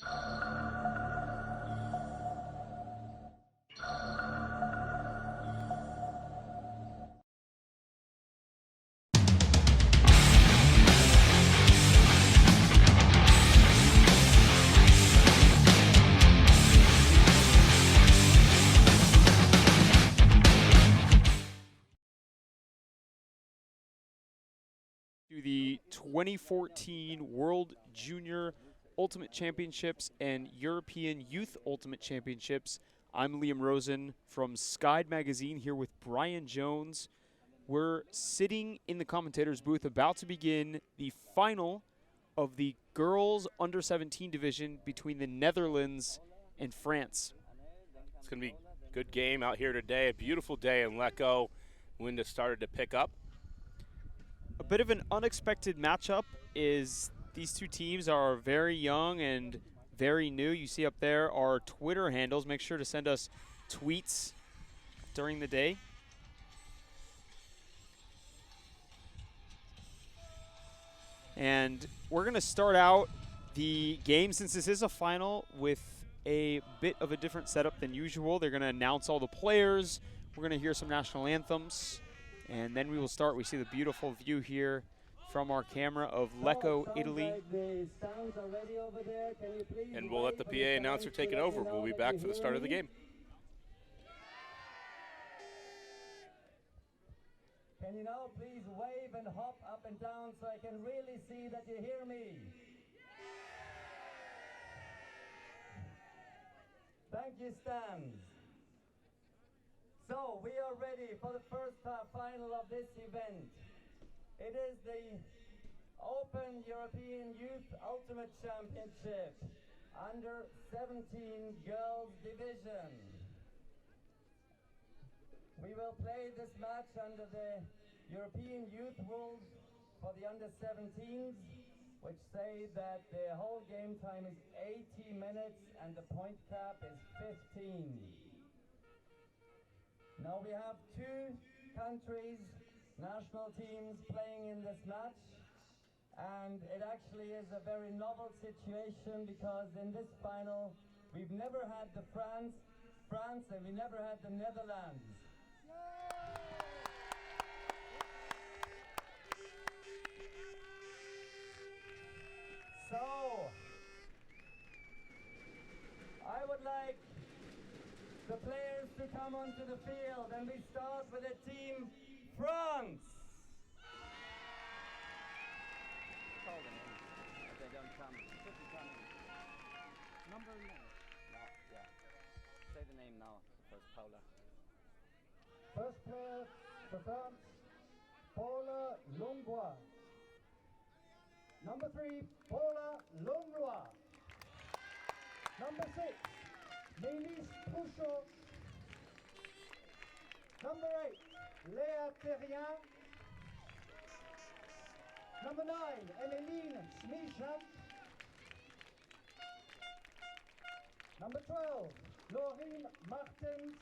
To the 2014 World Junior Ultimate Championships and European Youth Ultimate Championships. I'm Liam Rosen from Skyd Magazine here with Brian Jones. We're sitting in the commentator's booth about to begin the final of the girls under 17 division between the Netherlands and France. It's going to be a good game out here today. A beautiful day in Lecco. Wind has started to pick up. A bit of an unexpected matchup is these two teams are very young and very new. You see up there our Twitter handles. Make sure to send us tweets during the day. And we're going to start out the game, since this is a final, with a bit of a different setup than usual. They're going to announce all the players. We're going to hear some national anthems. And then we will start. We see the beautiful view here from our camera of Lecco, Italy. And we'll let the PA announcer take it over. We'll be back for the start of the game. Can you now please wave and hop up and down so I can really see that you hear me? Thank you, Stan. So we are ready for the first final of this event. It is the Open European Youth Ultimate Championship under 17 girls division. We will play this match under the European youth rules for the under 17s, which say that the whole game time is 80 minutes and the point cap is 15. Now we have two countries, national teams playing in this match, and it actually is a very novel situation because in this final we've never had the France and we never had the Netherlands. So I would like the players to come onto the field, and we start with the team France. Call them in. If they don't come, number 9. No, yeah. Say the name now. First, Paula. First player for France, Paula Longbois. Number 3, Paula Longlois. Number 6, Mélis Trouchot. Number 8, Léa Terrien. Number 9, Emeline Smichat. Number 12, Laurine Martens.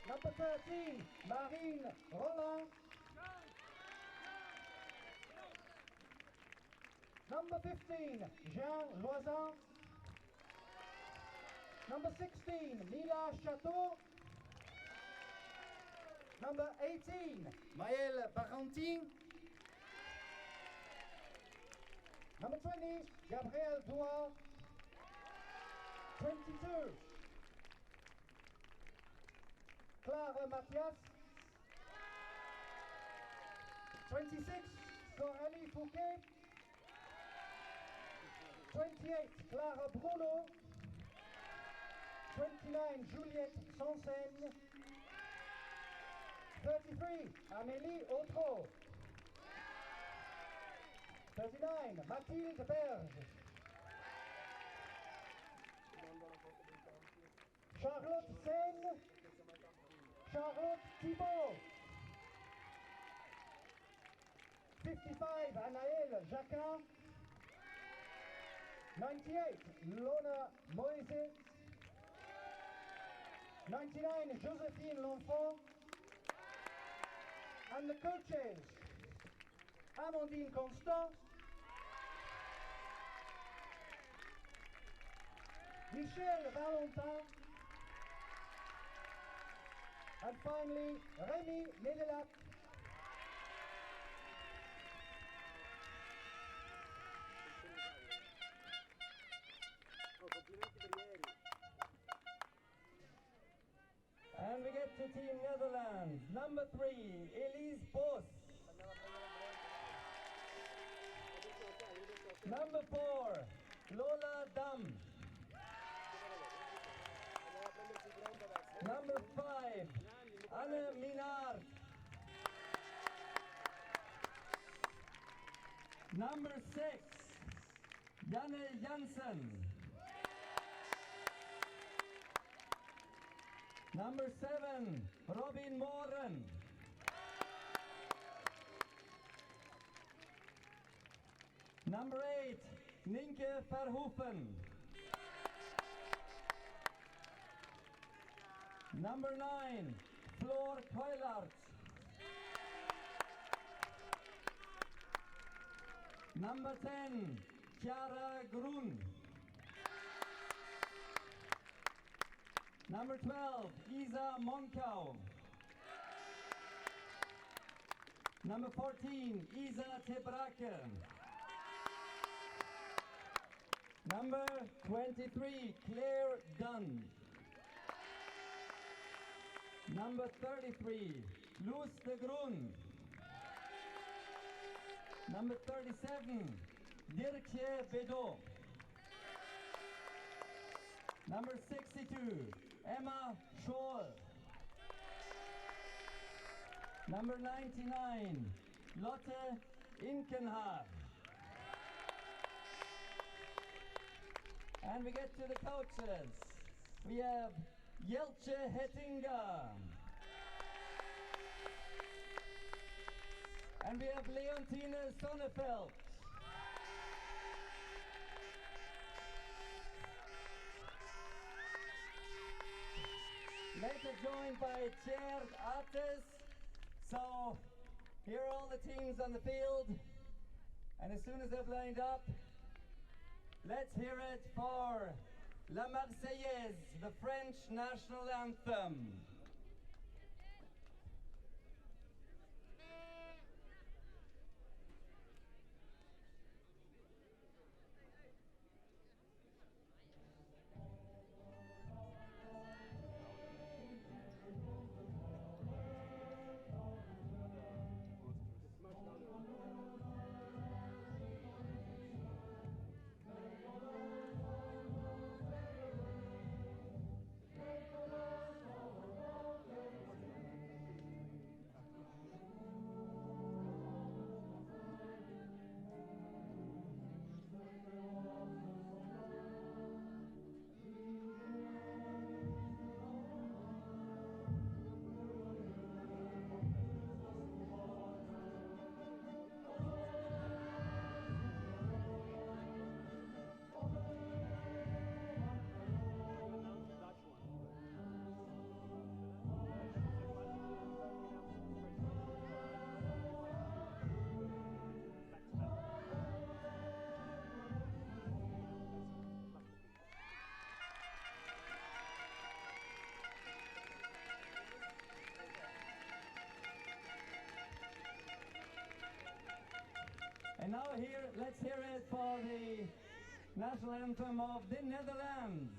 Number 13, Marine Roland. Number 15, Jean Loisan. Number 16, Mila Chateau. Number 18, Maëlle Barantin. Number 20, Gabrielle Douard. 22, Clara Mathias. 26, Coralie Fouquet. 28, Clara Bruno. 29, Juliette Sansen. 33, Amélie Autreau. 39, Mathilde Berge. Charlotte Sen. Charlotte Thibault. 55, Anaëlle Jacquin. 98, Lona Moise. 99, Joséphine L'Enfant. And the coaches, Amandine Constant, Michel Valentin. And finally, Rémi Médelac. And we get to Team Netherlands. Number 3, Elise Bos. Number 4, Lola Dam. Number 5, Anne Minard. Number 6, Janne Jansen. Number 7, Robin Moren. Number 8, Nienke Verhoeven. Number 9, Floor Keulart. Number 10, Chiara Grun. Number 12, Isa Monkau. Number 14, Isa Tebrake. Number 23, Claire Dunn. Number 33, Luz de Grun. Number 37, Dirkje Bedot. Number 62, Emma Scholl. Number 99, Lotte Inkenhaar. And we get to the coaches. We have Jeltje Hettinga. And we have Leontine Sonnefeld. Later joined by Tjerd Ates. So here are all the teams on the field. And as soon as they've lined up, let's hear it for La Marseillaise, the French national anthem. And now let's hear it for the national anthem of the Netherlands.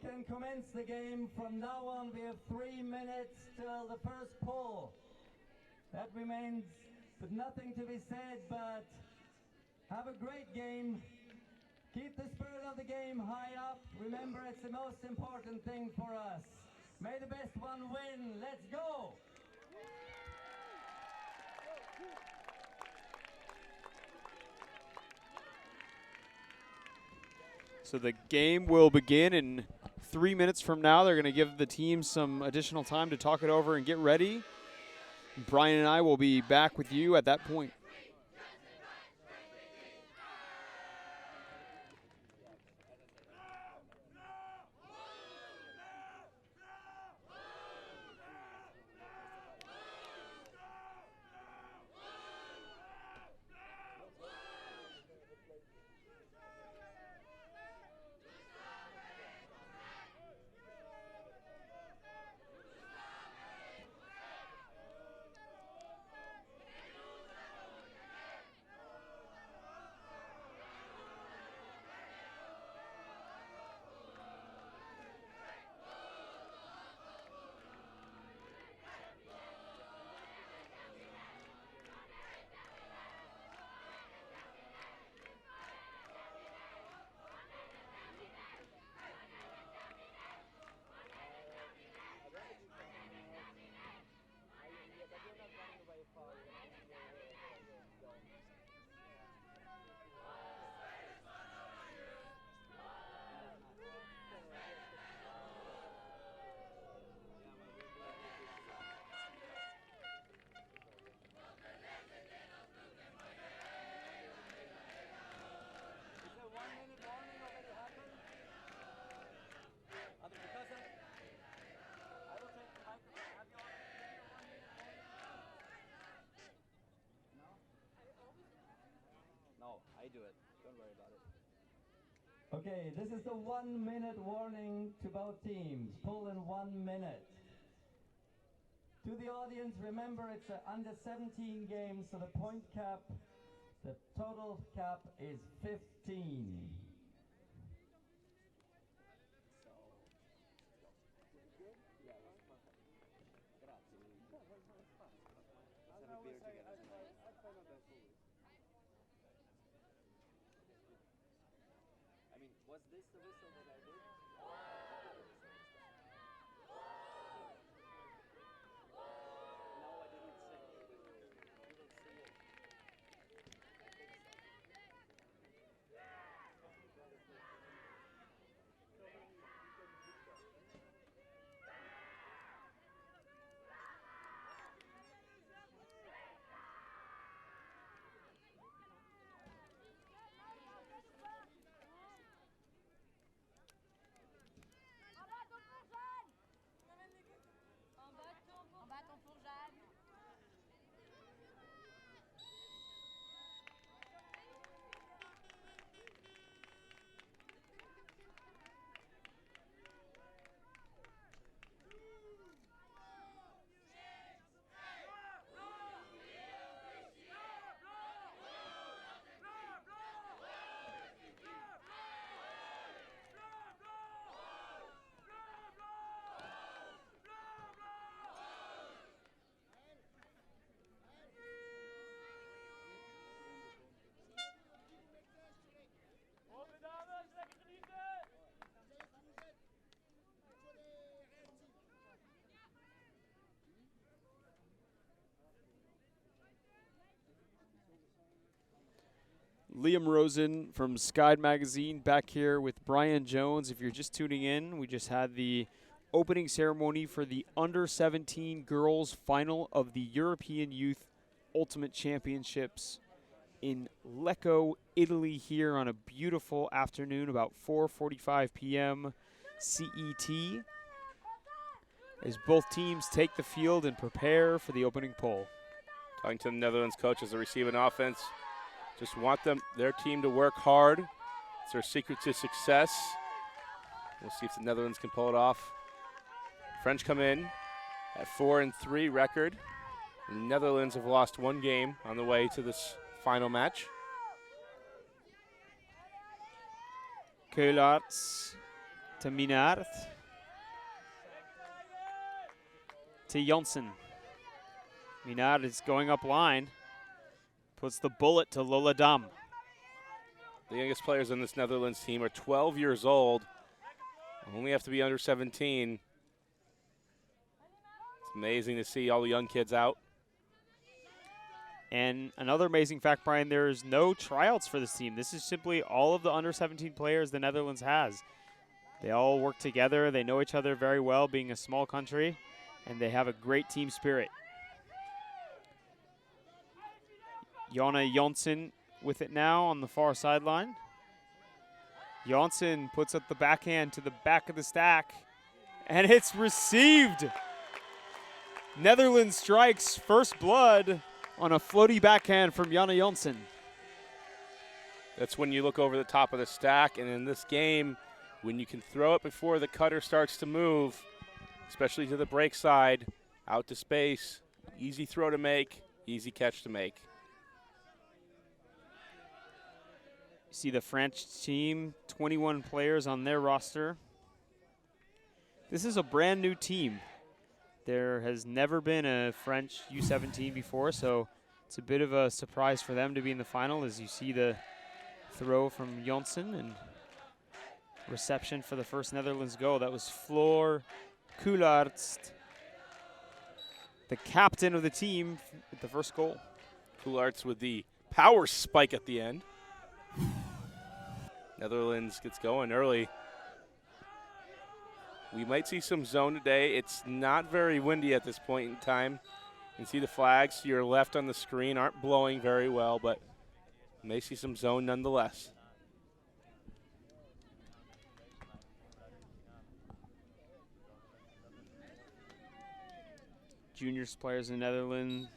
can commence the game. From now on, we have 3 minutes till the first pull. That remains with nothing to be said, but have a great game. Keep the spirit of the game high up. Remember, it's the most important thing for us. May the best one win. Let's go! So the game will begin in 3 minutes from now. They're going to give the team some additional time to talk it over and get ready. Brian and I will be back with you at that point. I do it. Don't worry about it. Okay, this is the 1 minute warning to both teams. Pull in 1 minute. To the audience, remember it's an under 17 game, so the point cap, the total cap is 15. Was this the whistle that I did? No, I didn't say. You will see it. En bas ton fourgeade. Liam Rosen from Skyd Magazine back here with Brian Jones. If you're just tuning in, we just had the opening ceremony for the under 17 girls final of the European Youth Ultimate Championships in Lecco, Italy, here on a beautiful afternoon, about 4:45 p.m. CET, as both teams take the field and prepare for the opening pull. Talking to the Netherlands coach as they receive an offense. Just want their team to work hard. It's their secret to success. We'll see if the Netherlands can pull it off. French come in at 4-3 record. The Netherlands have lost one game on the way to this final match. Keularts To Minard. To Janssen. Minard is going up line. Puts the bullet to Lola Dam. The youngest players on this Netherlands team are 12 years old. Only have to be under 17. It's amazing to see all the young kids out. And another amazing fact, Brian, there's no tryouts for this team. This is simply all of the under 17 players the Netherlands has. They all work together. They know each other very well, being a small country, and they have a great team spirit. Jonna Janssen with it now on the far sideline. Janssen puts up the backhand to the back of the stack, and it's received. Netherlands strikes first blood on a floaty backhand from Jonna Janssen. That's when you look over the top of the stack, and in this game, when you can throw it before the cutter starts to move, especially to the break side, out to space, easy throw to make, easy catch to make. You see the French team, 21 players on their roster. This is a brand new team. There has never been a French U17 before, so it's a bit of a surprise for them to be in the final as you see the throw from Janssen and reception for the first Netherlands goal. That was Floor Coulaerts, the captain of the team, with the first goal. Coulaerts with the power spike at the end. Netherlands gets going early. We might see some zone today. It's not very windy at this point in time. You can see the flags to your left on the screen aren't blowing very well, but you may see some zone nonetheless. Juniors players in the Netherlands.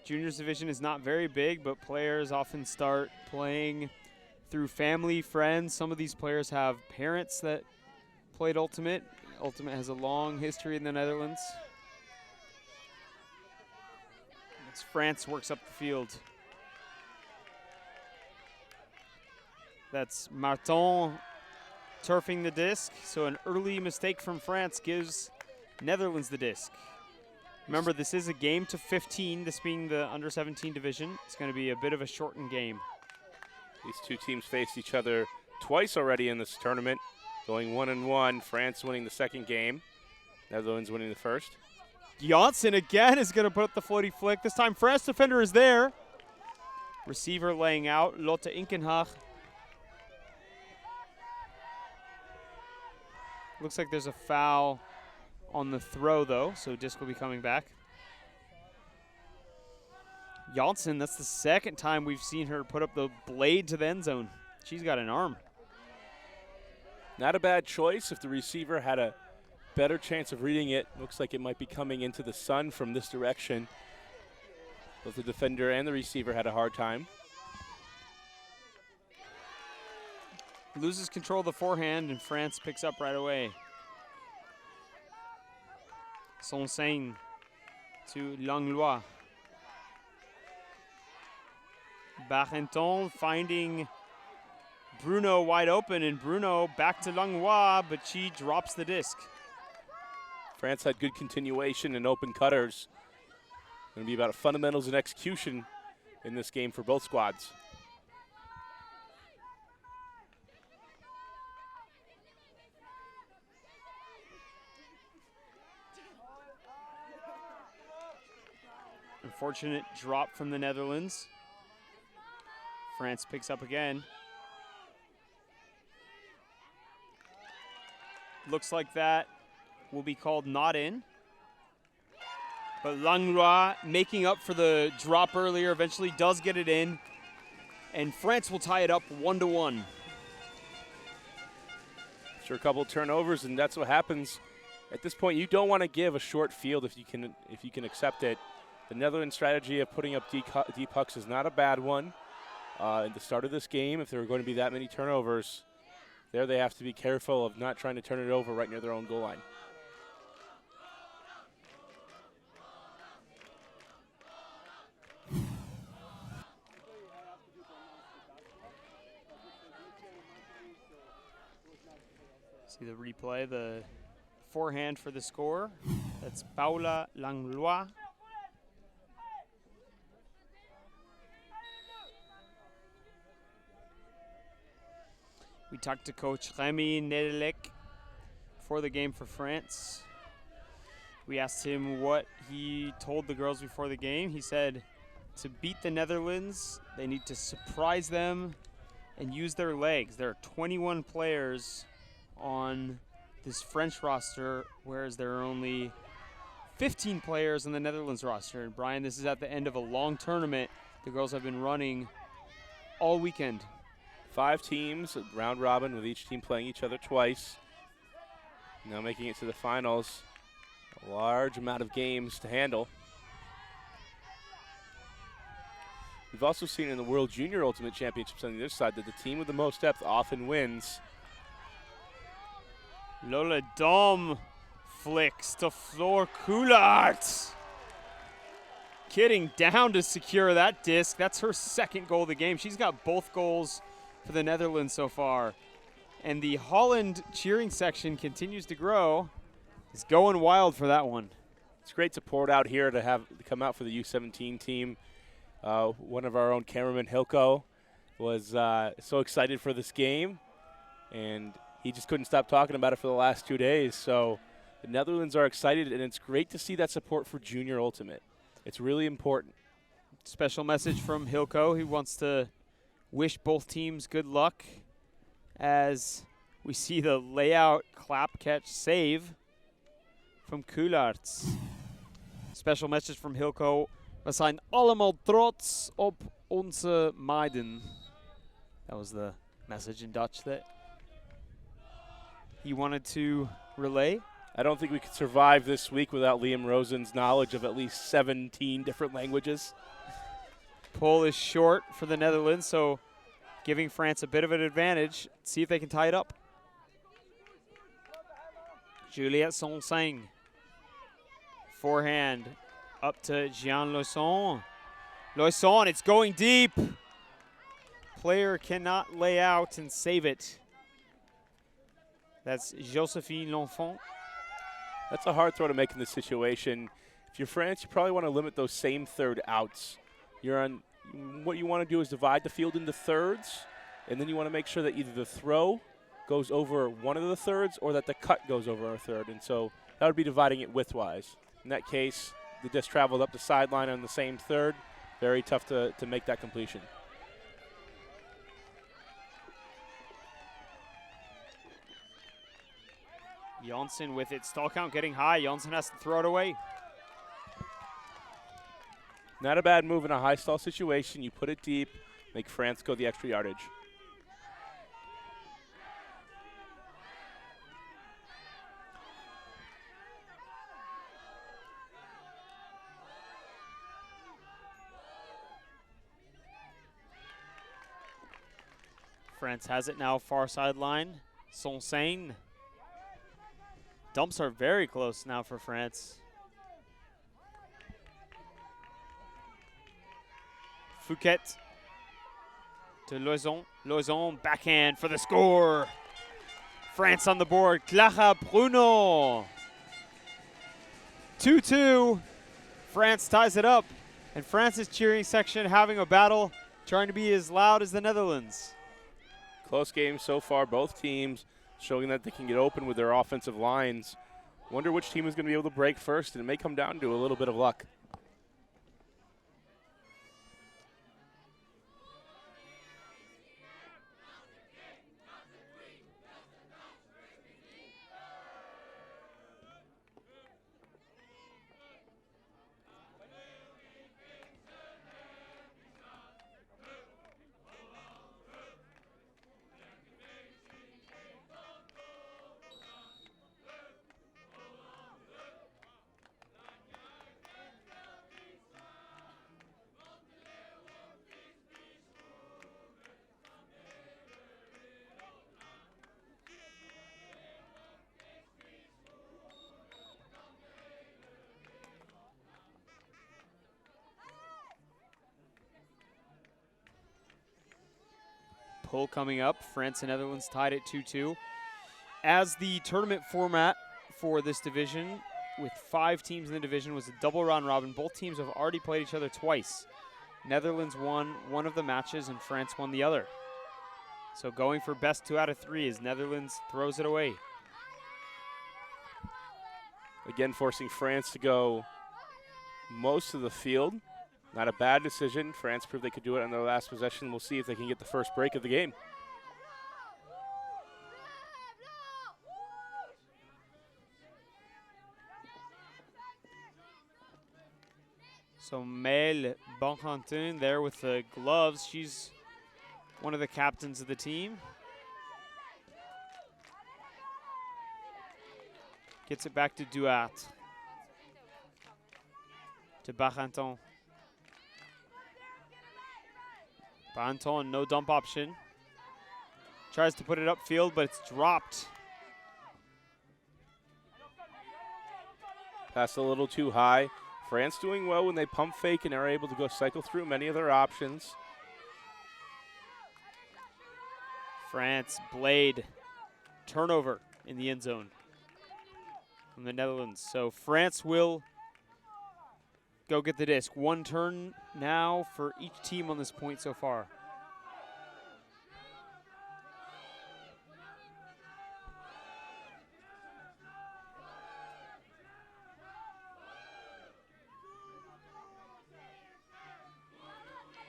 Juniors division is not very big, but players often start playing through family, friends. Some of these players have parents that played Ultimate. Ultimate has a long history in the Netherlands. As France works up the field. That's Martin turfing the disc. So an early mistake from France gives Netherlands the disc. Remember, this is a game to 15, this being the under 17 division. It's going to be a bit of a shortened game. These two teams faced each other twice already in this tournament, going 1-1. France winning the second game, Netherlands winning the first. Janssen again is going to put up the floaty flick. This time France defender is there. Receiver laying out, Lotte Inkenhag. Looks like there's a foul on the throw though, so disc will be coming back. Janssen, that's the second time we've seen her put up the blade to the end zone. She's got an arm. Not a bad choice. If the receiver had a better chance of reading it, looks like it might be coming into the sun from this direction. Both the defender and the receiver had a hard time. Loses control of the forehand, and France picks up right away. Sonsain to Langlois. Barrenton finding Bruno wide open, and Bruno back to Langlois, but she drops the disc. France had good continuation and open cutters. Going to be about fundamentals and execution in this game for both squads. Unfortunate drop from the Netherlands. France picks up again. Looks like that will be called not in. But Langlois, making up for the drop earlier, eventually does get it in. And France will tie it up 1-1. After a couple of turnovers, and that's what happens. At this point, you don't want to give a short field if you can accept it. The Netherlands strategy of putting up deep pucks is not a bad one. At the start of this game, if there are going to be that many turnovers, there they have to be careful of not trying to turn it over right near their own goal line. See the replay, the forehand for the score. That's Paula Langlois. We talked to Coach Rémi Nedelec before the game for France. We asked him what he told the girls before the game. He said to beat the Netherlands, they need to surprise them and use their legs. There are 21 players on this French roster, whereas there are only 15 players on the Netherlands roster. And Brian, this is at the end of a long tournament the girls have been running all weekend. 5 teams, round robin, with each team playing each other twice. Now making it to the finals. A large amount of games to handle. We've also seen in the World Junior Ultimate Championships on the other side that the team with the most depth often wins. Lola Dom flicks to Floor Coulart. Getting down to secure that disc. That's her second goal of the game. She's got both goals for the Netherlands so far. And the Holland cheering section continues to grow. It's going wild for that one. It's great support out here to come out for the U17 team. One of our own cameraman, Hilko, was so excited for this game, and he just couldn't stop talking about it for the last 2 days. So the Netherlands are excited, and it's great to see that support for Junior Ultimate. It's really important. Special message from Hilko. He wants to wish both teams good luck as we see the layout clap catch save from Coulart. Special message from Hilko. We zijn allemaal trots op onze meiden. That was the message in Dutch that he wanted to relay. I don't think we could survive this week without Liam Rosen's knowledge of at least 17 different languages. Pull is short for the Netherlands, so giving France a bit of an advantage. See if they can tie it up. Juliette Sonsang. Forehand up to Jean Loisson. Loisson, it's going deep. Player cannot lay out and save it. That's Josephine L'Enfant. That's a hard throw to make in this situation. If you're France, you probably want to limit those same third outs. What you want to do is divide the field into thirds, and then you want to make sure that either the throw goes over one of the thirds or that the cut goes over a third. And so that would be dividing it widthwise. In that case, the disc traveled up the sideline on the same third. Very tough to make that completion. Janssen with it. Stall count getting high. Janssen has to throw it away. Not a bad move in a high stall situation. You put it deep, make France go the extra yardage. France has it now, far sideline. Sonsane. Dumps are very close now for France. Fouquet to Loison. Loison backhand for the score. France on the board. Clara Bruno. 2-2. France ties it up. And France's cheering section having a battle, trying to be as loud as the Netherlands. Close game so far, both teams showing that they can get open with their offensive lines. Wonder which team is going to be able to break first, and it may come down to a little bit of luck. Pull coming up. France and Netherlands tied at 2-2. As the tournament format for this division, with 5 teams in the division, was a double round robin. Both teams have already played each other twice. Netherlands won one of the matches and France won the other. So going for best 2 out of 3 as Netherlands throws it away. Again, forcing France to go most of the field. Not a bad decision. France proved they could do it on their last possession. We'll see if they can get the first break of the game. So Mel Bonfantin there with the gloves. She's one of the captains of the team. Gets it back to Duarte. To Baranton. Baranton, no dump option. Tries to put it upfield, but it's dropped. Pass a little too high. France doing well when they pump fake and are able to go cycle through many of their options. France, Blade, turnover in the end zone from the Netherlands. So France will go get the disc. 1 turn now for each team on this point so far.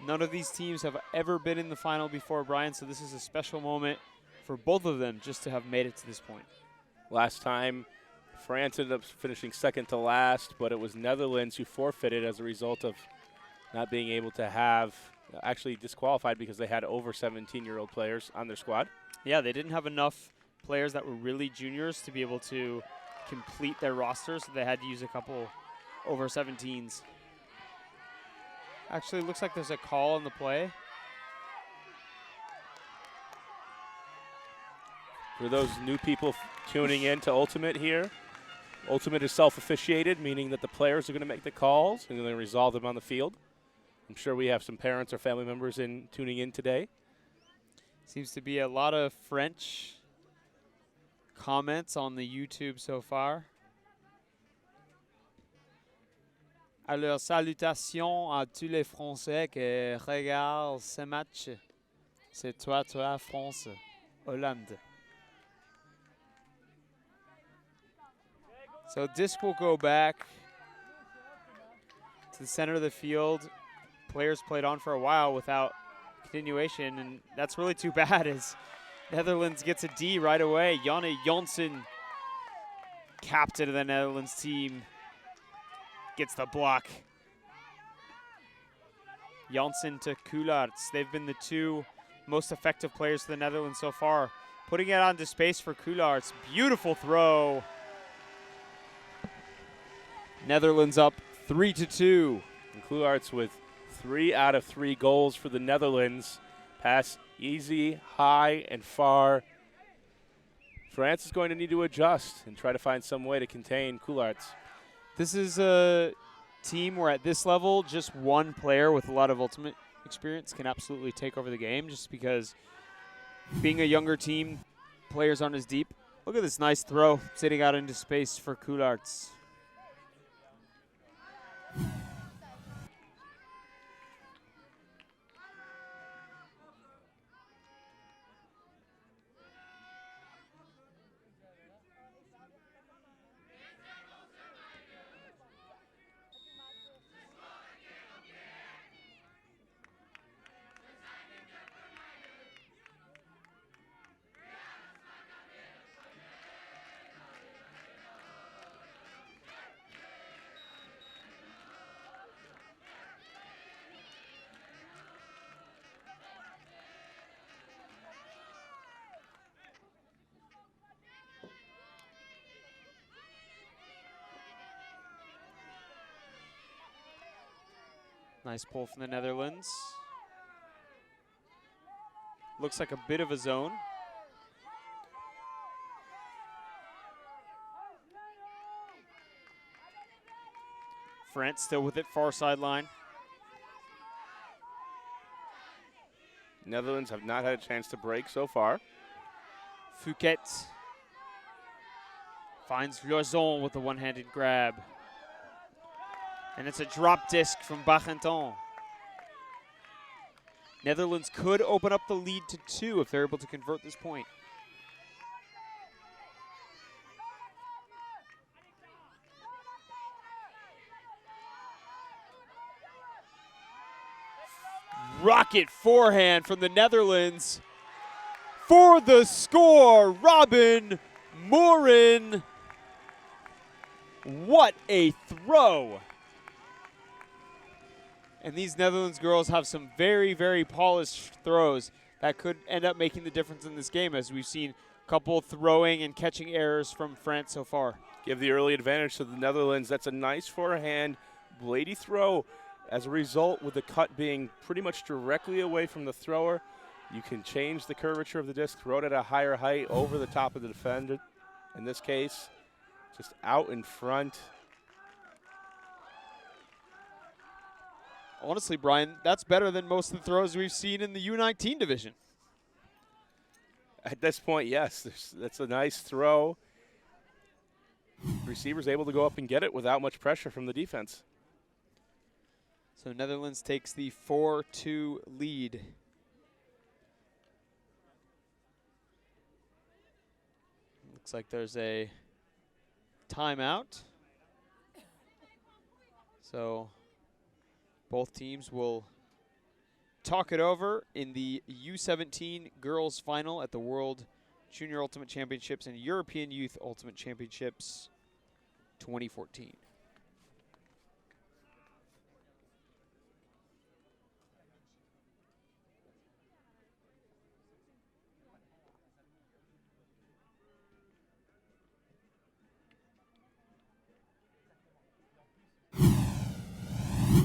None of these teams have ever been in the final before, Brian, so this is a special moment for both of them just to have made it to this point. Last time, France ended up finishing second to last, but it was Netherlands who forfeited as a result of not being able to have, actually disqualified because they had over 17-year-old players on their squad. Yeah, they didn't have enough players that were really juniors to be able to complete their roster, so they had to use a couple over 17s. Actually, looks like there's a call on the play. For those new people tuning in to Ultimate here, Ultimate is self-officiated, meaning that the players are going to make the calls and then resolve them on the field. I'm sure we have some parents or family members tuning in today. Seems to be a lot of French comments on the YouTube so far. Alors, salutations à tous les Français qui regardent ce match. C'est toi, France, Hollande. So disc will go back to the center of the field. Players played on for a while without continuation, and that's really too bad as Netherlands gets a D right away. Janne Janssen, captain of the Netherlands team, gets the block. Janssen to Coulaerts. They've been the 2 most effective players for the Netherlands so far. Putting it onto space for Coulaerts. Beautiful throw. Netherlands up 3-2. And Coulaerts with 3 out of 3 goals for the Netherlands. Pass easy, high, and far. France is going to need to adjust and try to find some way to contain Coulaerts. This is a team where at this level, just one player with a lot of ultimate experience can absolutely take over the game, just because being a younger team, players aren't as deep. Look at this nice throw sitting out into space for Coulaerts. Nice pull from the Netherlands. Looks like a bit of a zone. France still with it, far sideline. Netherlands have not had a chance to break so far. Fouquet Finds Loison with the one-handed grab. And it's a drop disc from Barenton. Netherlands could open up the lead to 2 if they're able to convert this point. Rocket forehand from the Netherlands. For the score, Robin Morin. What a throw. And these Netherlands girls have some very, very polished throws that could end up making the difference in this game, as we've seen a couple throwing and catching errors from France so far. Give the early advantage to the Netherlands. That's a nice forehand, bladey throw. As a result, with the cut being pretty much directly away from the thrower, you can change the curvature of the disc, throw it at a higher height over the top of the defender. In this case, just out in front. Honestly, Brian, that's better than most of the throws we've seen in the U19 division. At this point, yes, that's a nice throw. Receiver's able to go up and get it without much pressure from the defense. So Netherlands takes the 4-2 lead. Looks like there's a timeout. So both teams will talk it over in the U17 girls final at the World Junior Ultimate Championships and European Youth Ultimate Championships 2014.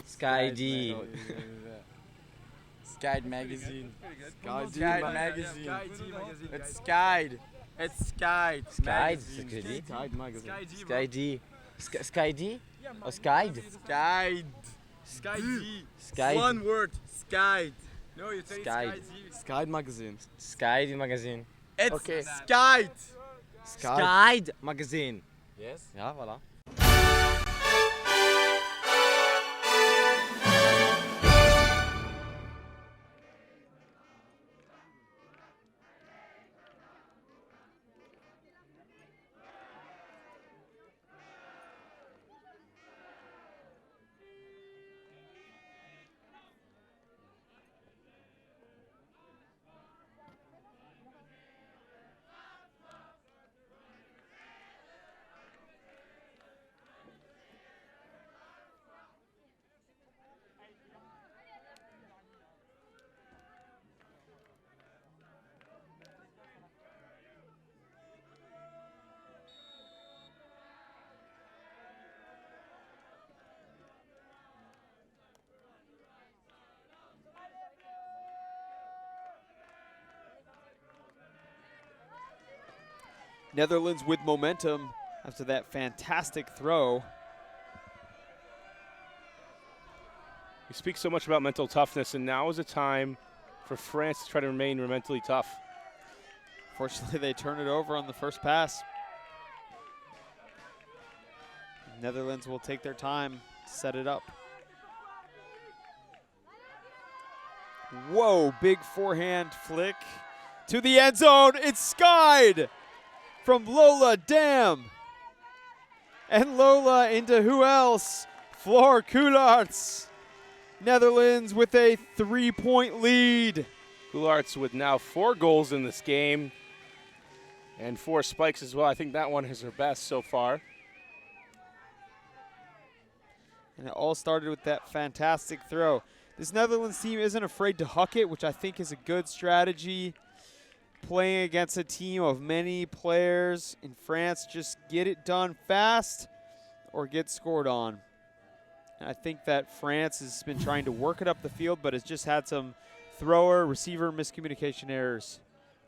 Sky D. Sky Magazine. Sky Magazine. It's Sky. It's Sky. Sky. Sky Magazine. Sky D. Sky D? Or Sky? Sky. Sky D. Sky. One word. Sky. No, you say Sky. Sky Magazine. Sky Magazine. It's Okay. Sky. Sky Magazine. Yes. Ja, voilà. Netherlands with momentum after that fantastic throw. We speak so much about mental toughness, and now is a time for France to try to remain mentally tough. Fortunately, they turn it over on the first pass. Netherlands will take their time to set it up. Whoa, big forehand flick to the end zone. It's skied from Lola Dam. And Lola into who else? Floor Coularts. Netherlands with a 3-point lead. Coularts with now 4 goals in this game and 4 spikes as well. I think that one is her best so far. And it all started with that fantastic throw. This Netherlands team isn't afraid to huck it, which I think is a good strategy. Playing against a team of many players in France, just get it done fast or get scored on. And I think that France has been trying to work it up the field, but has just had some thrower, receiver miscommunication errors.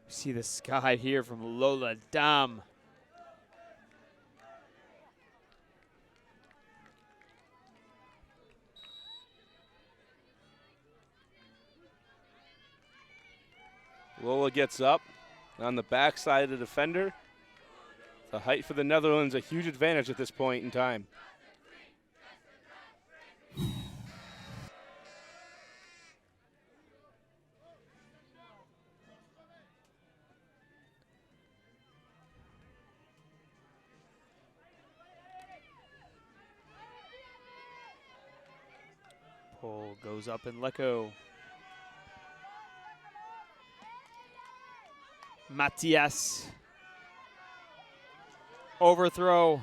We see the sky here from Lola Dam. Lola gets up on the backside of the defender. The height for the Netherlands, a huge advantage at this point in time. Pull goes up and let go. Matthias. Overthrow.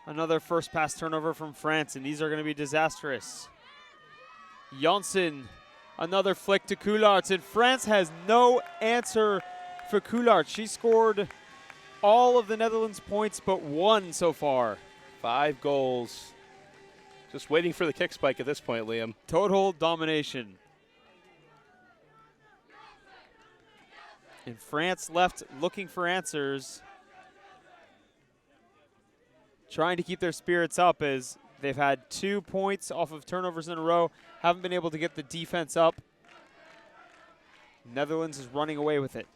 Another first pass turnover from France, and these are going to be disastrous. Janssen, another flick to Coulart, and France has no answer for Coulart. She scored all of the Netherlands' points but one so far. 5 goals. Just waiting for the kick spike at this point, Liam. Total domination. And France left looking for answers, trying to keep their spirits up as they've had 2 points off of turnovers in a row, haven't been able to get the defense up. Netherlands is running away with it.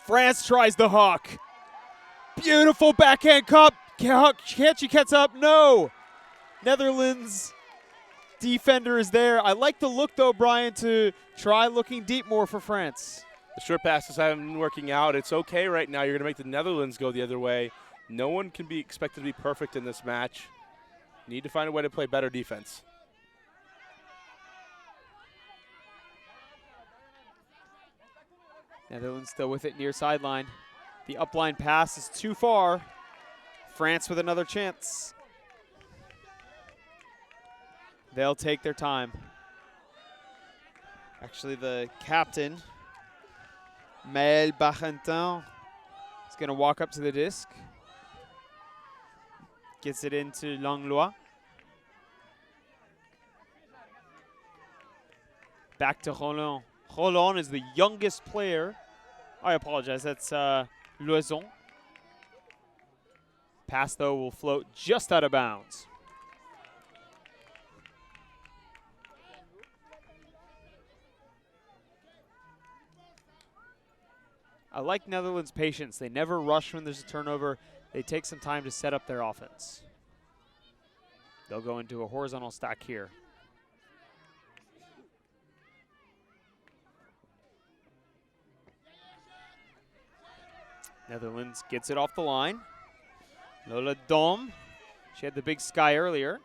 France tries the hook. Beautiful backhand cup. Can't she catch up? No. Netherlands defender is there. I like the look, though, Brian, to try looking deep more for France. The short passes haven't been working out. It's okay right now. You're going to make the Netherlands go the other way. No one can be expected to be perfect in this match. Need to find a way to play better defense. Netherlands still with it near sideline. The upline pass is too far. France with another chance. They'll take their time. Actually, the captain, Maël Barentin, is going to walk up to the disc. Gets it into Langlois. Back to Roland. Roland is the youngest player. I apologize, that's Loison. Pass, though, will float just out of bounds. I like Netherlands' patience. They never rush when there's a turnover. They take some time to set up their offense. They'll go into a horizontal stack here. Netherlands gets it off the line. Lola Dom. She had the big sky earlier.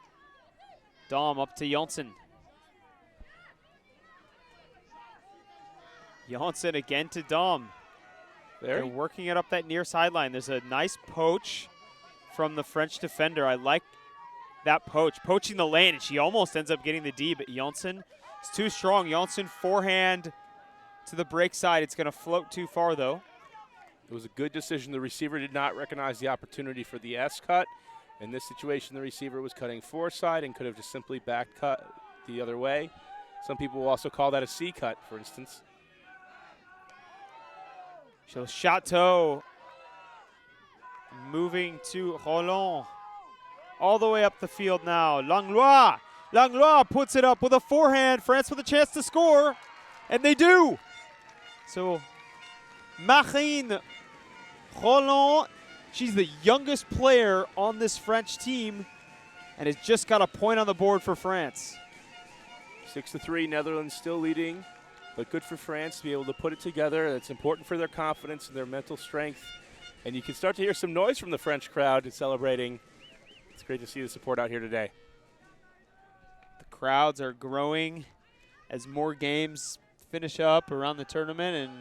Dom up to Janssen. Janssen again to Dom. They're working it up that near sideline. There's a nice poach from the French defender. I like that poach. Poaching the lane, and she almost ends up getting the D, but Janssen is too strong. Janssen forehand to the break side. It's going to float too far, though. It was a good decision. The receiver did not recognize the opportunity for the S cut. In this situation, the receiver was cutting foreside and could have just simply back cut the other way. Some people will also call that a C cut, for instance. So Chateau moving to Roland. All the way up the field now. Langlois. Langlois puts it up with a forehand. France with a chance to score. And they do. So Marine Roland, she's the youngest player on this French team and has just got a point on the board for France. 6-3, Netherlands still leading, but good for France to be able to put it together. It's important for their confidence and their mental strength. And you can start to hear some noise from the French crowd celebrating It's great to see the support out here today. The crowds are growing as more games finish up around the tournament and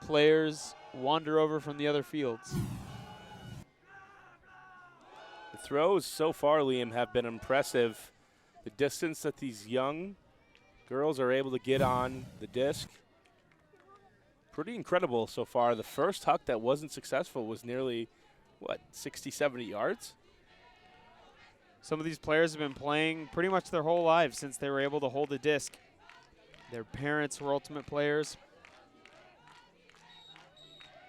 players wander over from the other fields. The throws so far, Liam, have been impressive. The distance that these young girls are able to get on the disc, pretty incredible so far. The first huck that wasn't successful was nearly, what, 60, 70 yards? Some of these players have been playing pretty much their whole lives since they were able to hold a disc. Their parents were ultimate players.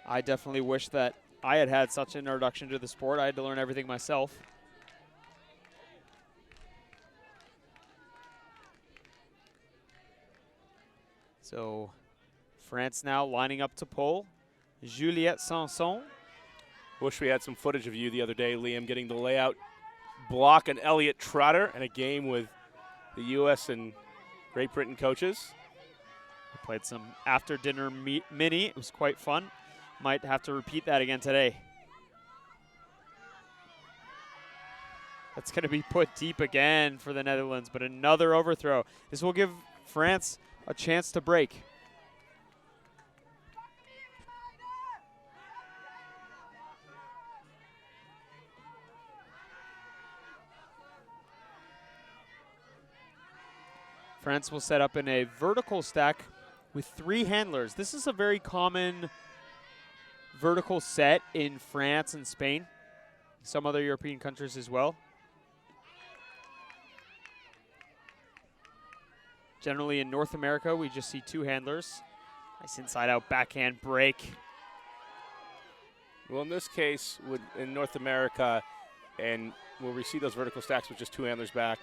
I definitely wish that I had had such an introduction to the sport. I had to learn everything myself. So France now lining up to pull. Juliette Sanson. Wish we had some footage of you the other day, Liam, getting the layout block and Elliot Trotter in a game with the U.S. and Great Britain coaches. We played some after-dinner mini. It was quite fun. Might have to repeat that again today. That's going to be put deep again for the Netherlands, but another overthrow. This will give France a chance to break. France will set up in a vertical stack with 3 handlers. This is a very common vertical set in France and Spain, some other European countries as well. Generally in North America, we just see 2 handlers. Nice inside-out backhand break. Well, in this case, in North America, and where we see those vertical stacks with just 2 handlers back,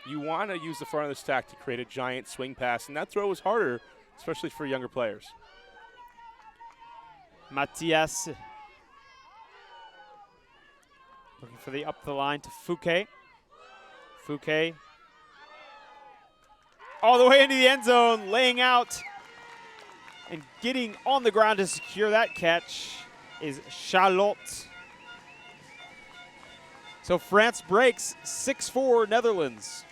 you want to use the front of the stack to create a giant swing pass, and that throw is harder, especially for younger players. Matthias looking for the up the line to Fouquet. Fouquet all the way into the end zone, laying out and getting on the ground to secure that catch is Charlotte. So France breaks 6-4 Netherlands.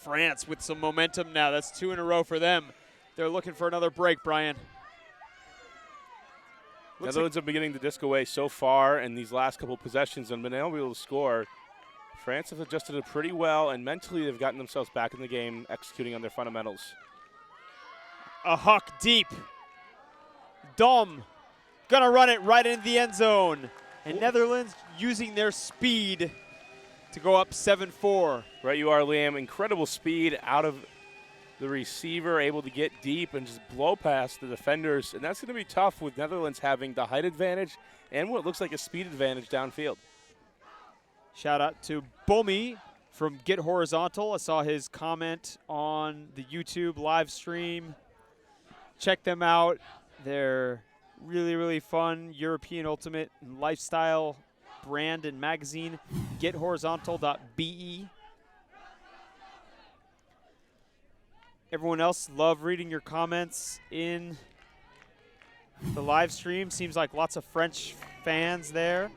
France with some momentum now. That's 2 in a row for them. They're looking for another break, Brian. Netherlands have been getting the disc away so far in these last couple possessions and been able to score. France have adjusted it pretty well, and mentally they've gotten themselves back in the game, executing on their fundamentals. A huck deep. Dom gonna run it right into the end zone. And Netherlands using their speed to go up 7-4. Right you are, Liam. Incredible speed out of the receiver, able to get deep and just blow past the defenders. And that's going to be tough with Netherlands having the height advantage and what looks like a speed advantage downfield. Shout out to Bomi from Get Horizontal. I saw his comment on the YouTube live stream. Check them out. They're really, really fun European ultimate and lifestyle brand and magazine. GetHorizontal.be. Everyone else, love reading your comments in the live stream. Seems like lots of French fans there.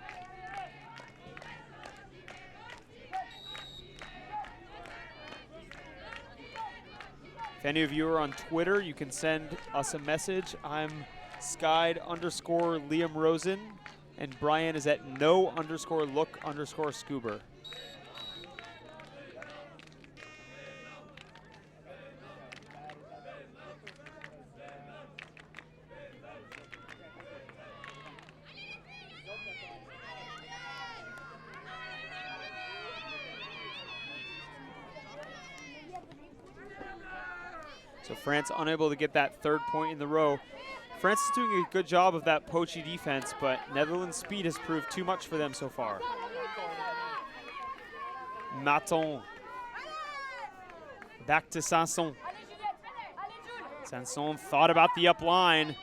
If any of you are on Twitter, you can send us a message. I'm Skyd _ Liam Rosen, and Brian is at no _ look _ Scuba. So France unable to get that 3rd point in the row. France is doing a good job of that poachy defense, but Netherlands' speed has proved too much for them so far. Maton. Back to Sanson. Sanson thought about the up line.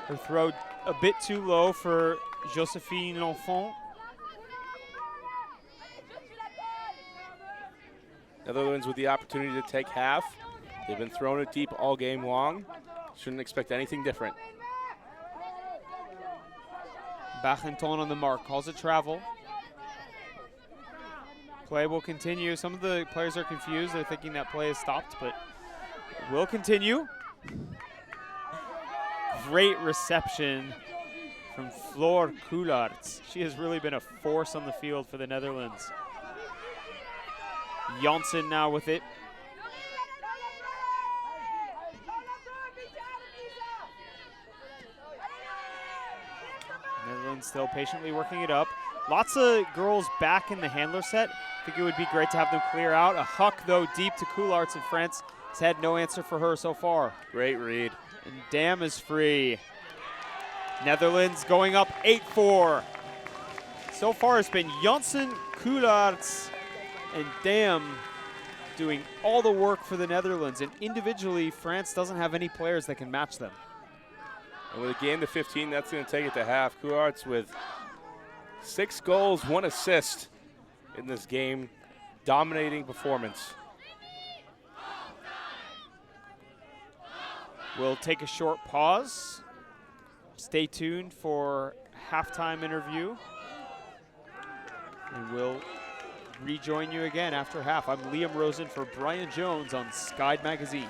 Her throw a bit too low for Josephine L'Enfant. Netherlands with the opportunity to take half. They've been throwing it deep all game long. Shouldn't expect anything different. Bachenton on the mark, calls it travel. Play will continue. Some of the players are confused. They're thinking that play is stopped, but it will continue. Great reception from Floor Coularts. She has really been a force on the field for the Netherlands. Janssen now with it. Netherlands still patiently working it up. Lots of girls back in the handler set. I think it would be great to have them clear out. A huck, though, deep to Coularts, and France has had no answer for her so far. Great read. And Dam is free. Netherlands going up 8-4. So far it's been Janssen, Coularts, and Dam doing all the work for the Netherlands. And individually, France doesn't have any players that can match them. And with a game to 15, that's going to take it to half. Coularts with 6 goals, 1 assist in this game. Dominating performance. We'll take a short pause. Stay tuned for halftime interview. And we'll rejoin you again after half. I'm Liam Rosen for Brian Jones on Skyd Magazine.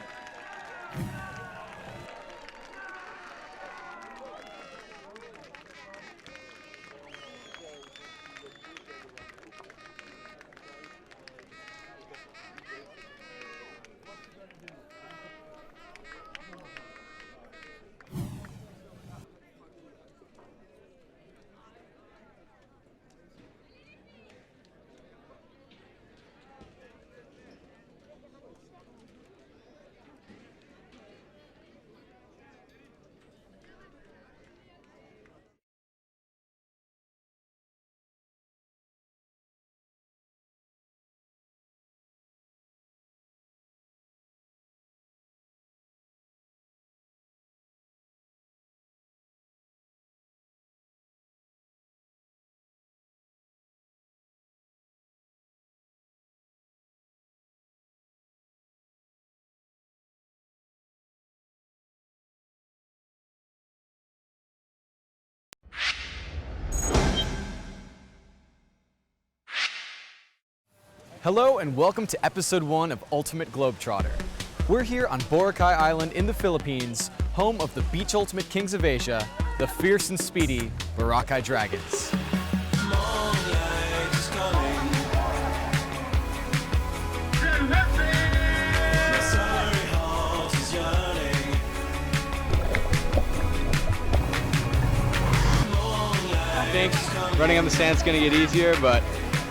Hello and welcome to episode 1 of Ultimate Globetrotter. We're here on Boracay Island in the Philippines, home of the Beach Ultimate Kings of Asia, the fierce and speedy Boracay Dragons. I think running on the sand's going to get easier, but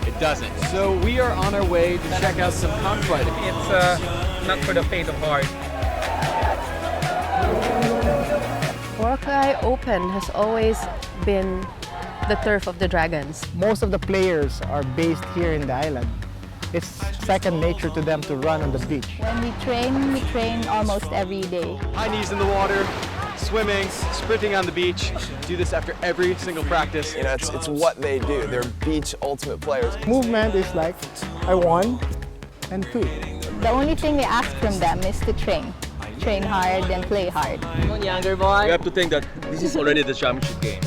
it doesn't. So we are on our way to check out some cockfighting. It's not for the faint of heart. Boracay Open has always been the turf of the Dragons. Most of the players are based here in the island. It's second nature to them to run on the beach. When we train almost every day. High knees in the water, swimming, sprinting on the beach. Do this after every single practice. You know, it's what they do. They're beach ultimate players. Movement is like I 1 and 2. The only thing we ask from them is to train. Train hard and play hard. Come on, younger boy. You have to think that this is already the championship game.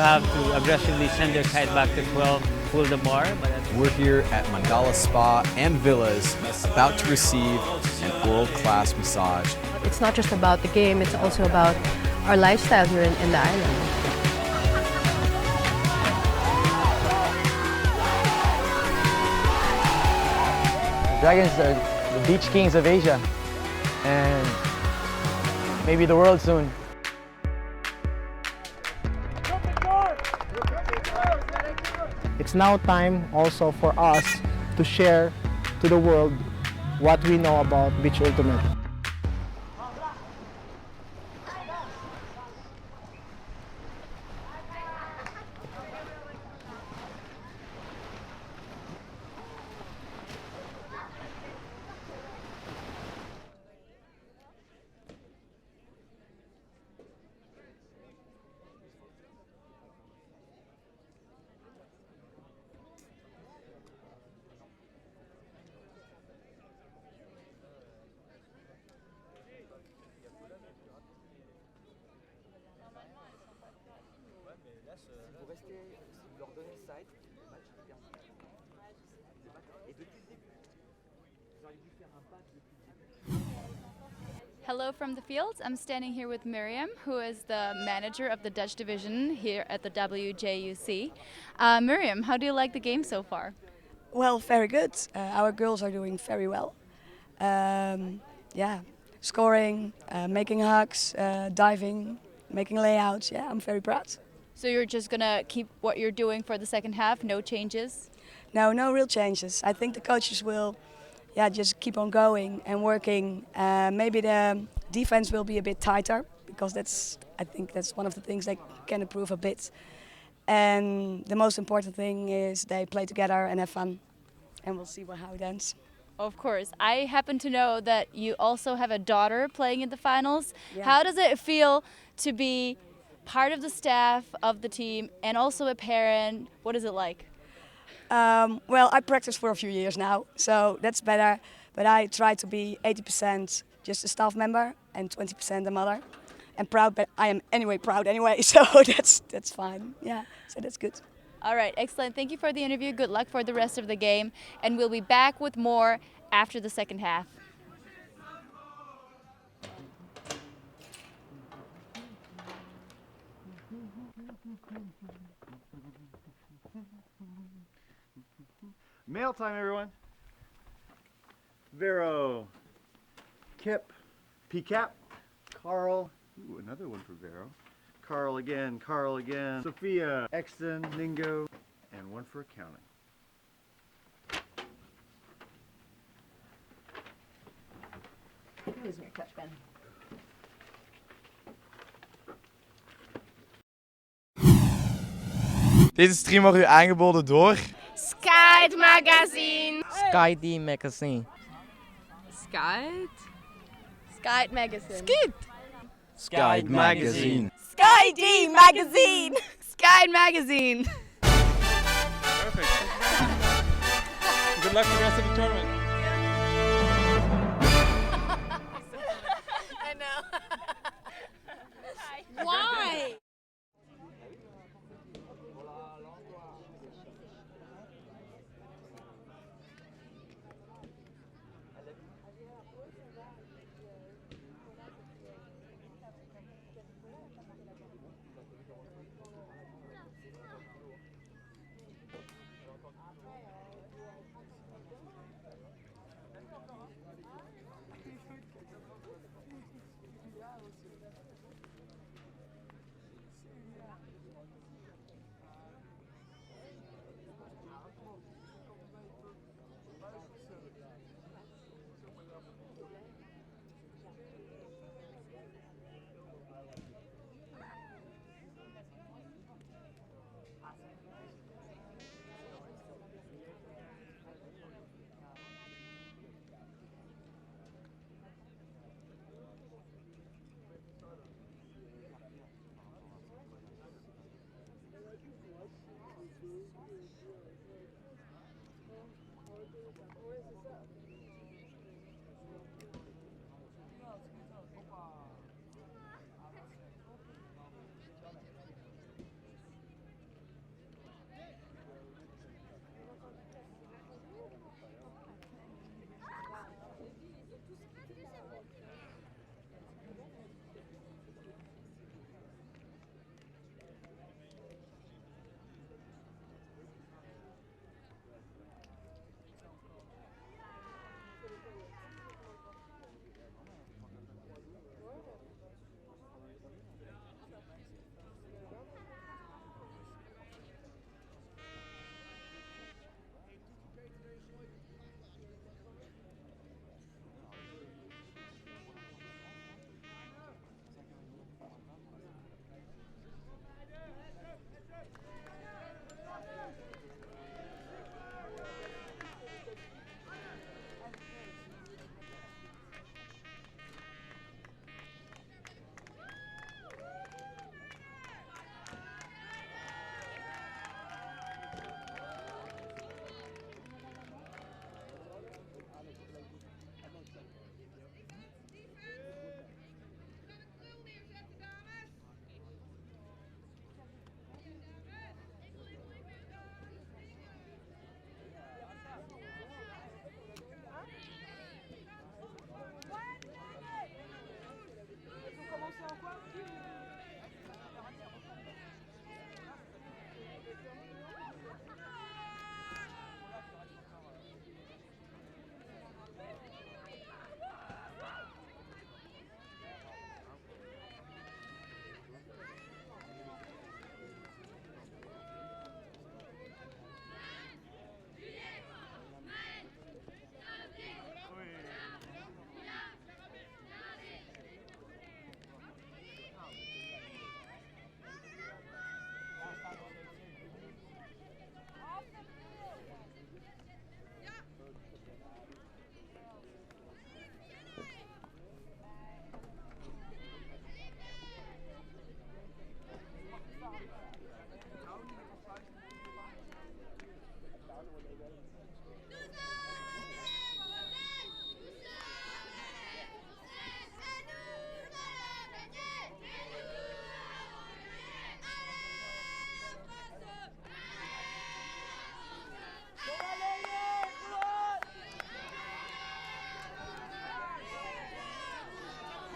have to aggressively send their kite back to 12, pull the bar. But We're here at Mandala Spa and Villas, about to receive an world-class massage. It's not just about the game, it's also about our lifestyle here in the island. The Dragons are the beach kings of Asia, and maybe the world soon. It's now time also for us to share to the world what we know about Beach Ultimate. Hello from the fields. I'm standing here with Miriam, who is the manager of the Dutch division here at the WJUC. Miriam, how do you like the game so far? Well, very good. Our girls are doing very well. Yeah, scoring, making hugs, diving, making layouts. Yeah, I'm very proud. So you're just gonna keep what you're doing for the second half, no changes? No, no real changes. I think the coaches will, just keep on going and working. Maybe the defense will be a bit tighter because I think that's one of the things they can improve a bit. And the most important thing is they play together and have fun. And we'll see how it ends. Of course. I happen to know that you also have a daughter playing in the finals. Yeah. How does it feel to be part of the staff of the team and also a parent? What is it like? Well, I practice for a few years now, so that's better. But I try to be 80% just a staff member and 20% a mother. And proud, but I am proud anyway, so that's fine. Yeah, so that's good. All right, excellent. Thank you for the interview. Good luck for the rest of the game. And we'll be back with more after the second half. Mail time, everyone. Vero, Kip, PCAP, Carl, ooh, another one for Vero. Carl again, Sophia, Exton, Ningo, and one for accounting. Who's your touch pen? Deze stream wordt u aangeboden door Skyd Magazine. Skyd Magazine. Skyd? Skyd Magazine. Skyd Magazine. Skyd Magazine. Skyd Magazine. Perfect. Good luck for the rest of the tournament. I know. Why?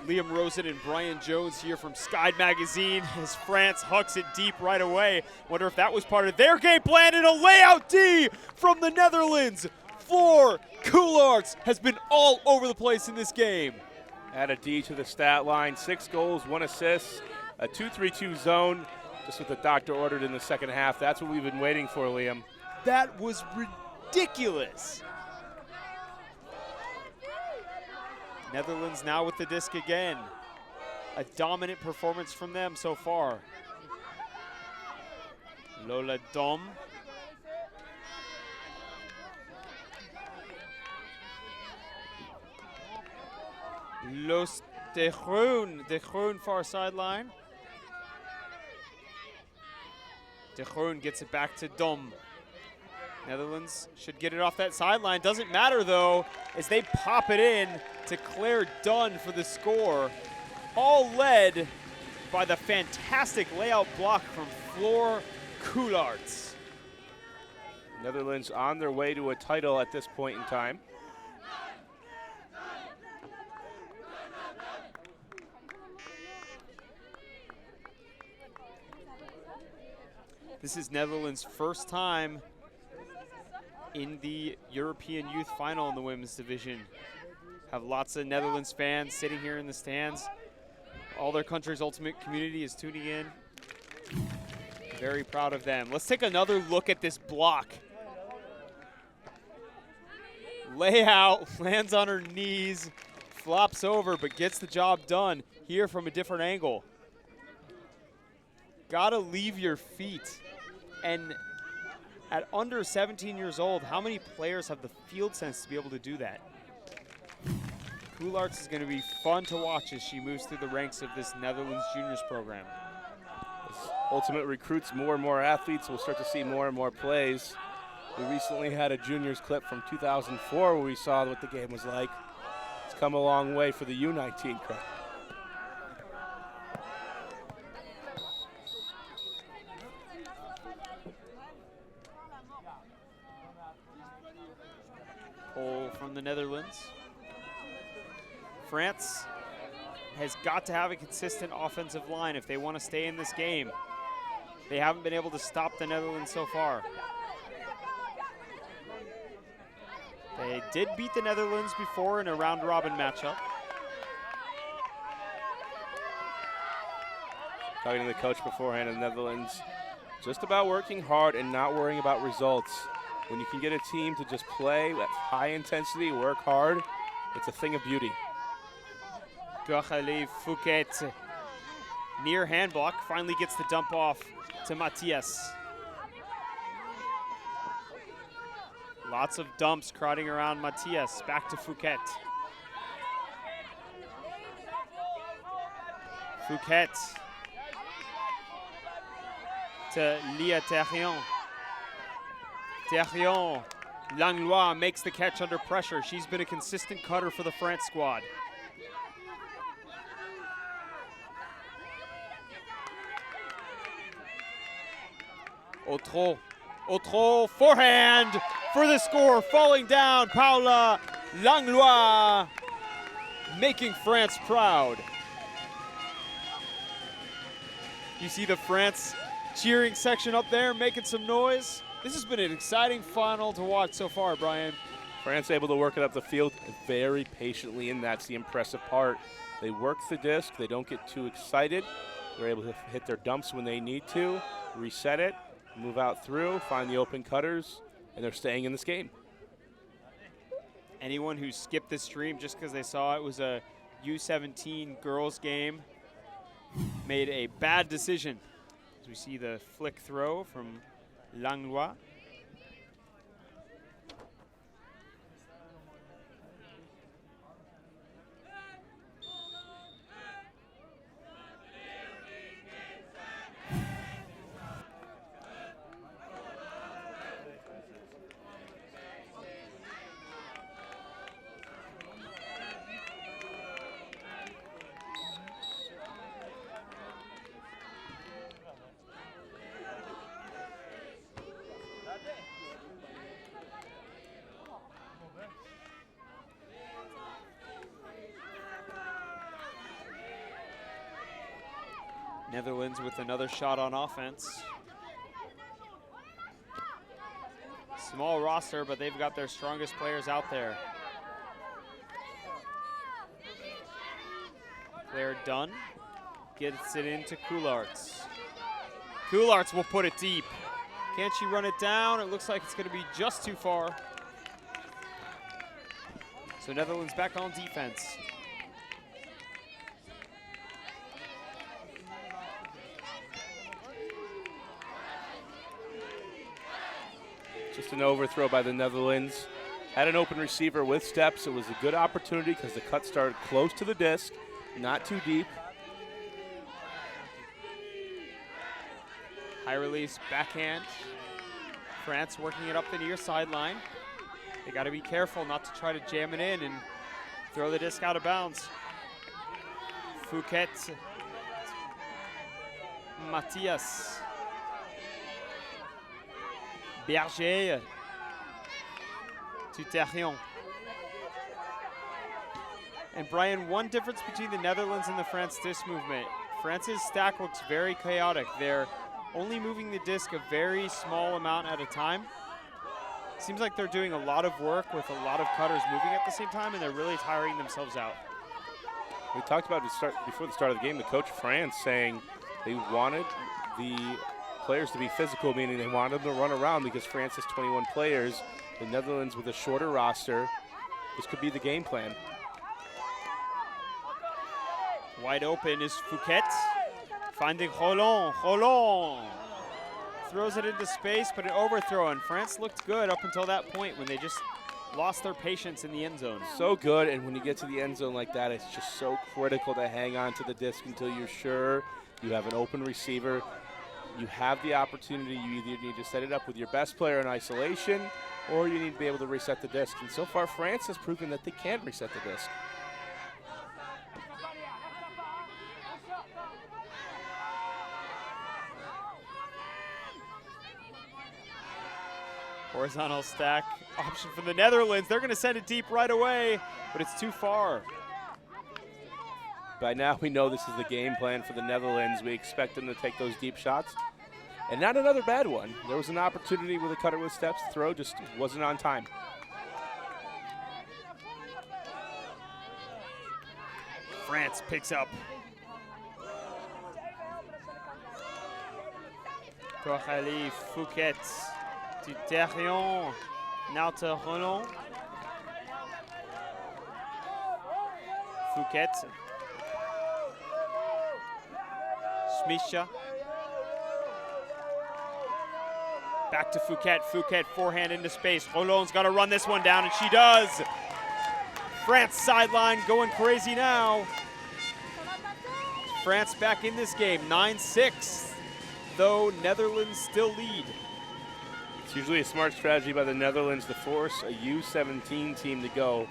Liam Rosen and Brian Jones here from Sky Magazine as France hucks it deep right away. Wonder if that was part of their game plan, and a layout D from the Netherlands. Floor Coularts has been all over the place in this game. Add a D to the stat line. 6 goals, 1 assist, a 2-3-2 zone, just what the doctor ordered in the second half. That's what we've been waiting for, Liam. That was ridiculous. Netherlands now with the disc again. A dominant performance from them so far. Lola Dom. Los De Groen far sideline. De Groen gets it back to Dom. Netherlands should get it off that sideline. Doesn't matter though, as they pop it in to Claire Dunn for the score. All led by the fantastic layout block from Floor Coularts. Netherlands on their way to a title at this point in time. This is Netherlands' first time in the European Youth Final in the women's division. Have lots of Netherlands fans sitting here in the stands. All their country's ultimate community is tuning in. Very proud of them. Let's take another look at this block. Layout, lands on her knees, flops over, but gets the job done here from a different angle. Gotta leave your feet. And at under 17 years old, how many players have the field sense to be able to do that? Coularts is going to be fun to watch as she moves through the ranks of this Netherlands juniors program. As Ultimate recruits more and more athletes, we'll start to see more and more plays. We recently had a juniors clip from 2004 where we saw what the game was like. It's come a long way for the U19 crowd. Pull from the Netherlands. France has got to have a consistent offensive line if they want to stay in this game. They haven't been able to stop the Netherlands so far. They did beat the Netherlands before in a round-robin matchup. Talking to the coach beforehand in the Netherlands, just about working hard and not worrying about results. When you can get a team to just play at high intensity, work hard, it's a thing of beauty. Gachale Fouquet, near hand block, finally gets the dump off to Matthias. Lots of dumps crowding around Matthias, back to Fouquet. Fouquet to Lia Terrion. Terrion, Langlois makes the catch under pressure. She's been a consistent cutter for the France squad. Autreau, forehand for the score, falling down. Paula Langlois making France proud. You see the France cheering section up there making some noise. This has been an exciting final to watch so far, Brian. France able to work it up the field very patiently, and that's the impressive part. They work the disc, they don't get too excited. They're able to hit their dumps when they need to, reset it, move out through, find the open cutters, and they're staying in this game. Anyone who skipped this stream just because they saw it was a U17 girls game made a bad decision. As we see the flick throw from Langlois. Netherlands with another shot on offense. Small roster, but they've got their strongest players out there. Claire Dunn gets it into Coularts. Coularts will put it deep. Can she run it down? It looks like it's going to be just too far. So Netherlands back on defense. Just an overthrow by the Netherlands. Had an open receiver with steps. It was a good opportunity because the cut started close to the disc, not too deep. High release backhand. France working it up the near sideline. They got to be careful not to try to jam it in and throw the disc out of bounds. Fouquet. Matthias. Berger to Terrion. And Brian, one difference between the Netherlands and the France disc movement. France's stack looks very chaotic. They're only moving the disc a very small amount at a time. Seems like they're doing a lot of work with a lot of cutters moving at the same time, and they're really tiring themselves out. We talked about it before the start of the game, the coach of France saying they wanted the players to be physical, meaning they wanted them to run around because France has 21 players. The Netherlands with a shorter roster. This could be the game plan. Wide open is Fouquet. Finding Roland. Roland throws it into space, but an overthrow. And France looked good up until that point when they just lost their patience in the end zone. So good, and when you get to the end zone like that, it's just so critical to hang on to the disc until you're sure you have an open receiver. You have the opportunity. You either need to set it up with your best player in isolation, or you need to be able to reset the disc. And so far, France has proven that they can reset the disc. Horizontal stack option from the Netherlands. They're going to send it deep right away, but it's too far. By now, we know this is the game plan for the Netherlands. We expect them to take those deep shots. And not another bad one. There was an opportunity with a cutter with steps. Throw just wasn't on time. France picks up. Corali, Fouquet to Terrion. Now to Roland. Fouquet. Smisha. Back to Fouquet. Fouquet forehand into space. Roland's got to run this one down, and she does. France sideline going crazy now. France back in this game, 9-6, though Netherlands still lead. It's usually a smart strategy by the Netherlands to force a U17 team to go.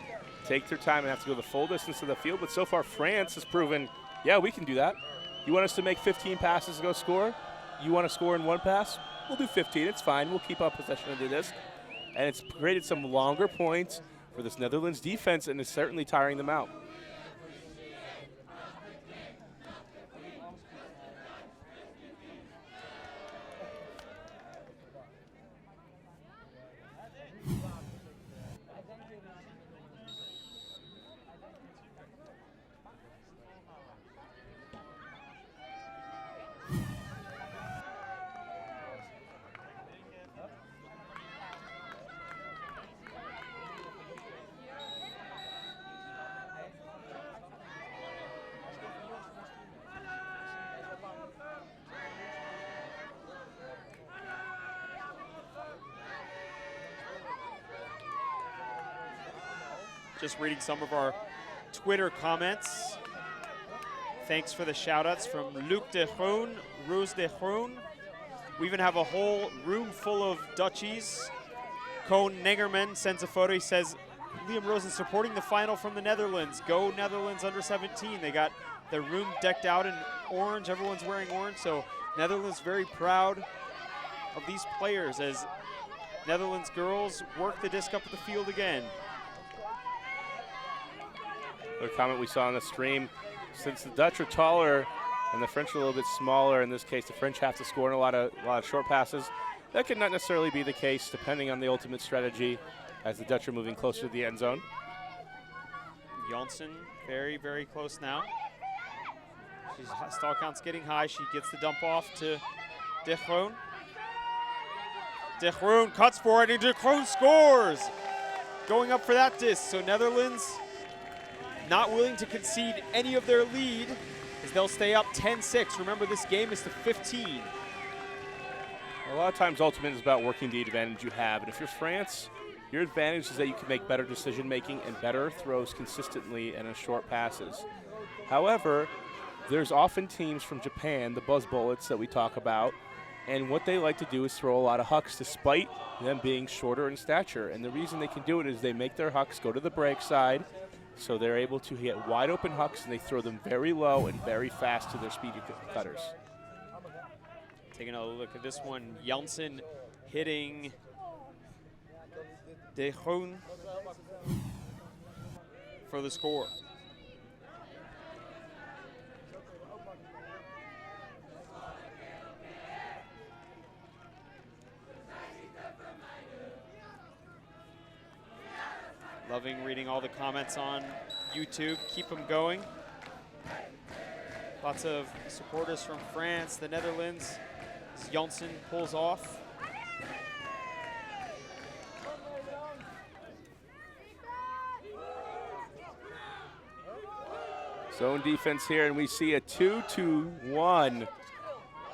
Take their time and have to go the full distance of the field, but so far France has proven, yeah, we can do that. You want us to make 15 passes to go score? You want to score in one pass? We'll do 15, it's fine. We'll keep up possession and do this. And it's created some longer points for this Netherlands defense, and it's certainly tiring them out. Just reading some of our Twitter comments. Thanks for the shout-outs from Luc de Groen, Rose de Groen. We even have a whole room full of Dutchies. Koen Negerman sends a photo. He says, Liam Rosen supporting the final from the Netherlands. Go Netherlands under 17. They got their room decked out in orange. Everyone's wearing orange. So Netherlands very proud of these players as Netherlands girls work the disc up the field again. Another comment we saw on the stream, since the Dutch are taller, and the French are a little bit smaller. In this case, the French have to score in a lot of short passes. That could not necessarily be the case depending on the ultimate strategy as the Dutch are moving closer to the end zone. Janssen very, very close now. Stall count's getting high. She gets the dump off to De Groen. De Groen cuts for it, and De Groen scores! Going up for that disc. So Netherlands not willing to concede any of their lead as they'll stay up 10-6. Remember, this game is to 15. A lot of times ultimate is about working the advantage you have. And if you're France, your advantage is that you can make better decision making and better throws consistently and in short passes. However, there's often teams from Japan, the Buzz Bullets that we talk about, and what they like to do is throw a lot of hucks despite them being shorter in stature. And the reason they can do it is they make their hucks go to the break side, so they're able to get wide open hucks, and they throw them very low and very fast to their speedy cutters. Taking a look at this one, Janssen hitting De Groen for the score. Loving reading all the comments on YouTube. Keep them going. Lots of supporters from France, the Netherlands, as Janssen pulls off. Zone defense here, and we see a 2-2-1.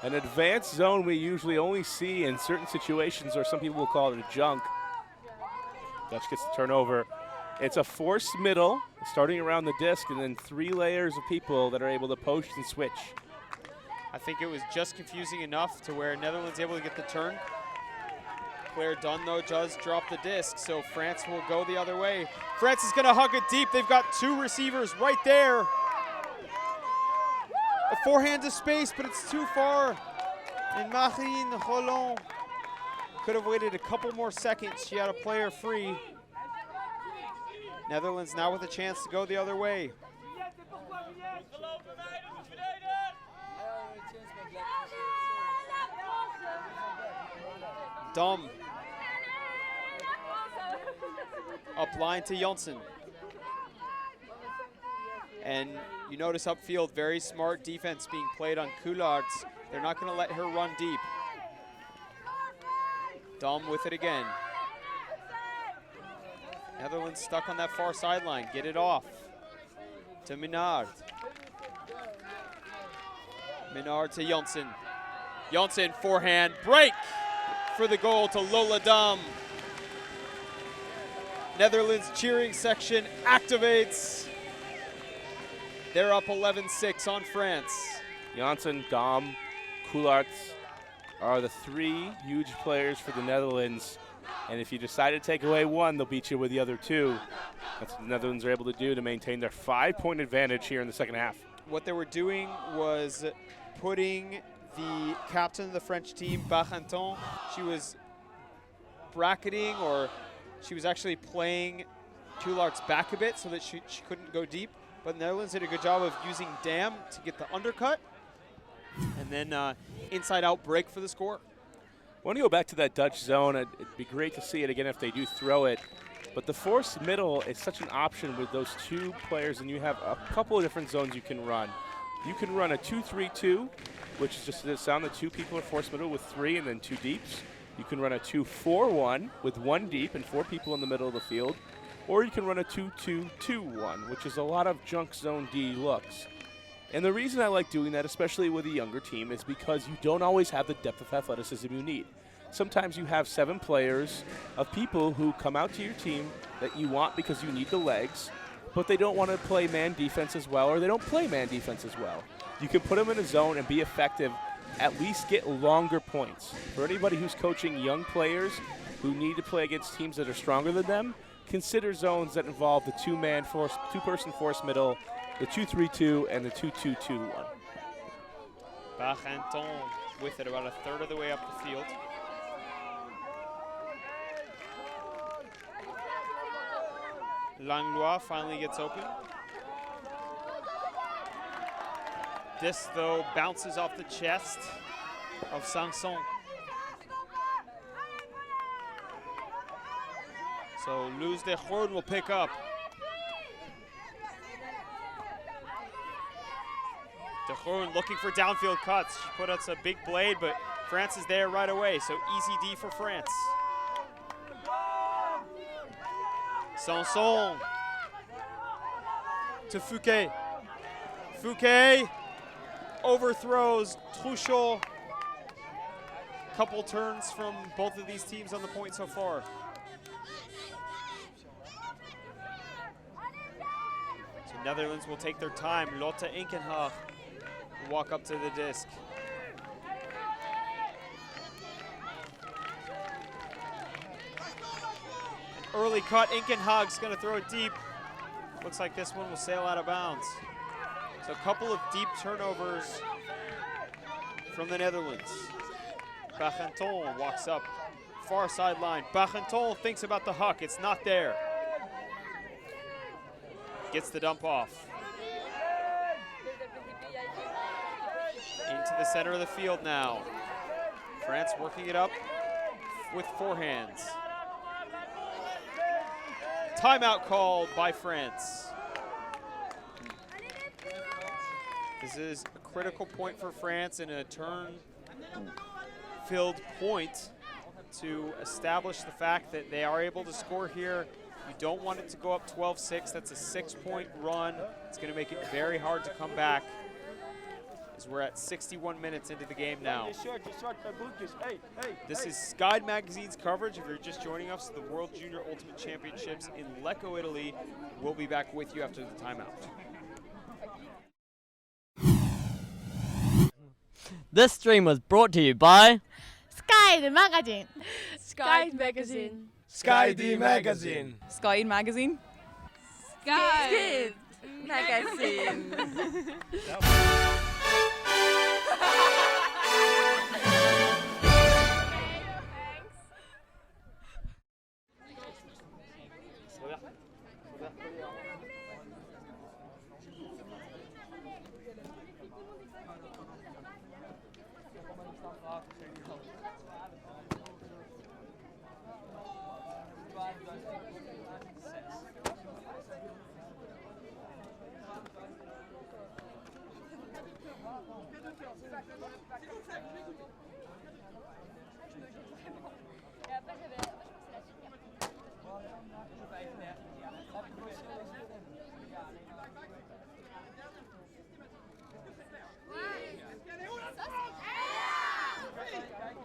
An advanced zone we usually only see in certain situations, or some people will call it a junk. Dutch gets the turnover. It's a forced middle, starting around the disc, and then 3 layers of people that are able to post and switch. I think it was just confusing enough to where Netherlands able to get the turn. Claire Dunn, though, does drop the disc, so France will go the other way. France is going to hug it deep. They've got 2 receivers right there. A forehand to space, but it's too far. And Marine Roland could have waited a couple more seconds. She had a player free. Netherlands now with a chance to go the other way. Dom. Up line to Janssen. And you notice upfield, very smart defense being played on Coulards. They're not going to let her run deep. Dom with it again. Netherlands stuck on that far sideline. Get it off to Minard. Minard to Janssen. Janssen forehand break for the goal to Lola Dom. Netherlands cheering section activates. They're up 11-6 on France. Janssen, Dom, Coulards are the 3 huge players for the Netherlands. And if you decide to take away one, they'll beat you with the other 2. That's what the Netherlands are able to do to maintain their 5-point advantage here in the second half. What they were doing was putting the captain of the French team, Barenton, she was bracketing, or she was actually playing Coulards back a bit so that she couldn't go deep. But the Netherlands did a good job of using Dam to get the undercut, and then inside-out break for the score. I want to go back to that Dutch zone. It'd be great to see it again if they do throw it. But the forced middle is such an option with those 2 players, and you have a couple of different zones you can run. You can run a 2-3-2, which is just the sound that 2 people are forced middle with 3 and then 2 deeps. You can run a 2-4-1 with 1 deep and 4 people in the middle of the field. Or you can run a 2-2-2-1, which is a lot of junk zone D looks. And the reason I like doing that, especially with a younger team, is because you don't always have the depth of athleticism you need. Sometimes you have 7 players of people who come out to your team that you want because you need the legs, but they don't want to play man defense as well, or they don't play man defense as well. You can put them in a zone and be effective, at least get longer points. For anybody who's coaching young players who need to play against teams that are stronger than them, consider zones that involve the 2-person force middle, the 2-3-2, and the 2-2-2-1. Barenton with it about a third of the way up the field. Langlois finally gets open. This, though, bounces off the chest of Sanson. So Luz de Groen will pick up. De Groen looking for downfield cuts. She put out a big blade, but France is there right away, so easy D for France. Sanson to Fouquet. Fouquet overthrows Truchot. Couple turns from both of these teams on the point so far. So Netherlands will take their time. Lotte Inkenhaag will walk up to the disc. Early cut, Inkenhaag's gonna throw it deep. Looks like this one will sail out of bounds. So a couple of deep turnovers from the Netherlands. Bagenton walks up, far sideline. Bagenton thinks about the huck, it's not there. Gets the dump off. Into the center of the field now. France working it up with forehands. Timeout called by France. This is a critical point for France and a turn-filled point to establish the fact that they are able to score here. You don't want it to go up 12-6. That's a 6-point run. It's going to make it very hard to come back, as we're at 61 minutes into the game now. This is Sky Magazine's coverage. If you're just joining us, the World Junior Ultimate Championships in Lecco, Italy. We'll be back with you after the timeout. This stream was brought to you by Sky Magazine. Sky Magazine. Sky D Magazine. Sky Magazine. Sky Magazine.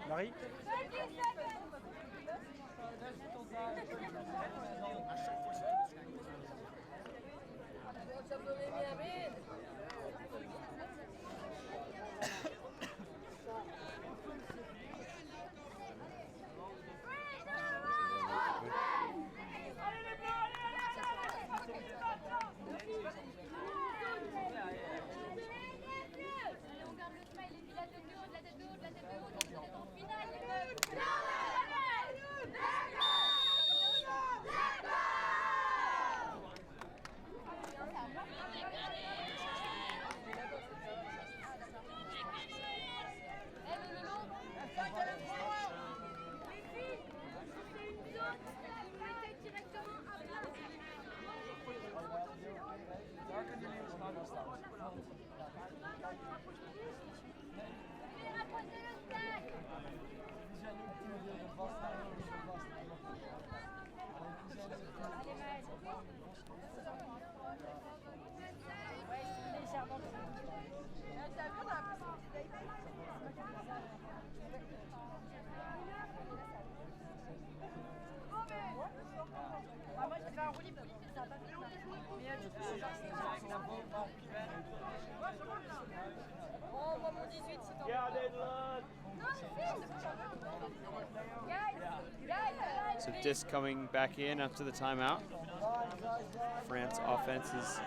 Marie? So disc coming back in after the timeout. France offense is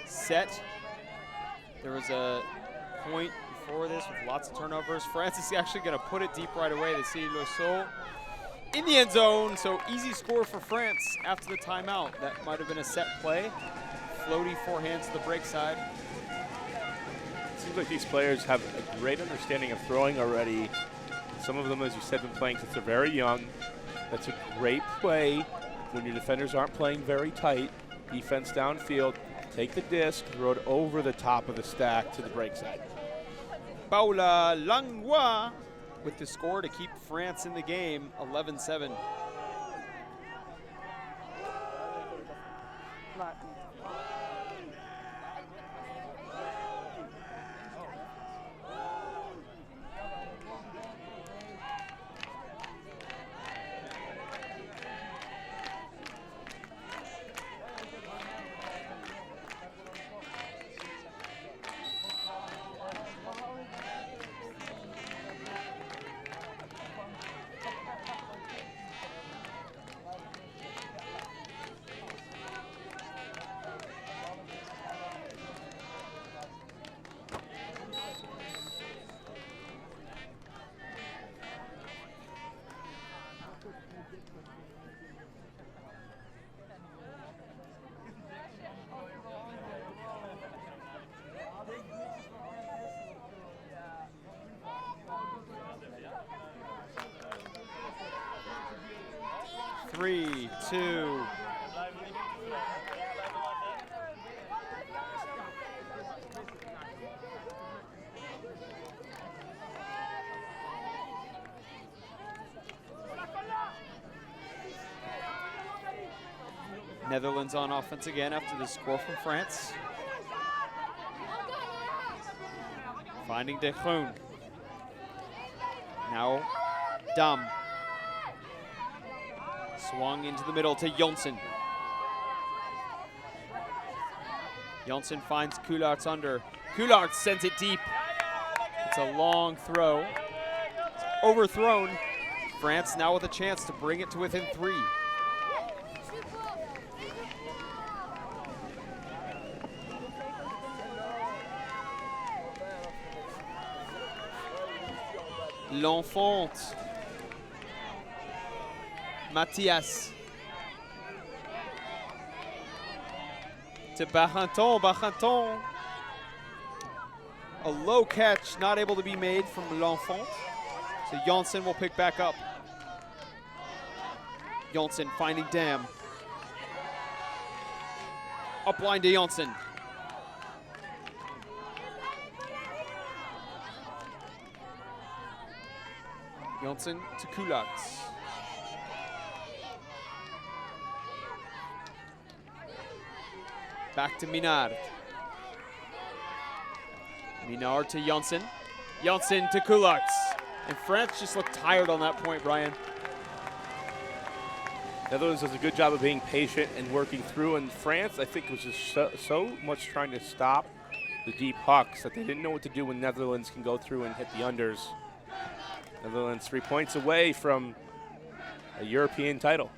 set. There was a point before this with lots of turnovers. France is actually going to put it deep right away. They see Loiseau in the end zone, so easy score for France after the timeout. That might have been a set play. Floaty forehand to the break side to Seems like these players have a great understanding of throwing already. Some of them, as you said, been playing since they're very young. That's a great play when your defenders aren't playing very tight. Defense downfield, take the disc, throw it over the top of the stack to the break side. Paula Langlois with the score to keep France in the game, 11-7. Three, two. Netherlands on offense again after the score from France. Finding De Groen. Now Dam. Swung into the middle to Janssen. Janssen finds Coulart's under. Coulart sends it deep. It's a long throw. It's overthrown. France now with a chance to bring it to within 3. L'Enfant. Mathias. To Barenton. Barenton. A low catch, not able to be made from L'Enfant. So Janssen will pick back up. Janssen finding Dam. Upline to Janssen. Janssen to Coulart. Back to Minard. Minard to Janssen. Janssen to Coulart. And France just looked tired on that point, Brian. Netherlands does a good job of being patient and working through, and France, I think, was just so much trying to stop the deep hucks that they didn't know what to do when Netherlands can go through and hit the unders. Netherlands 3 points away from a European title.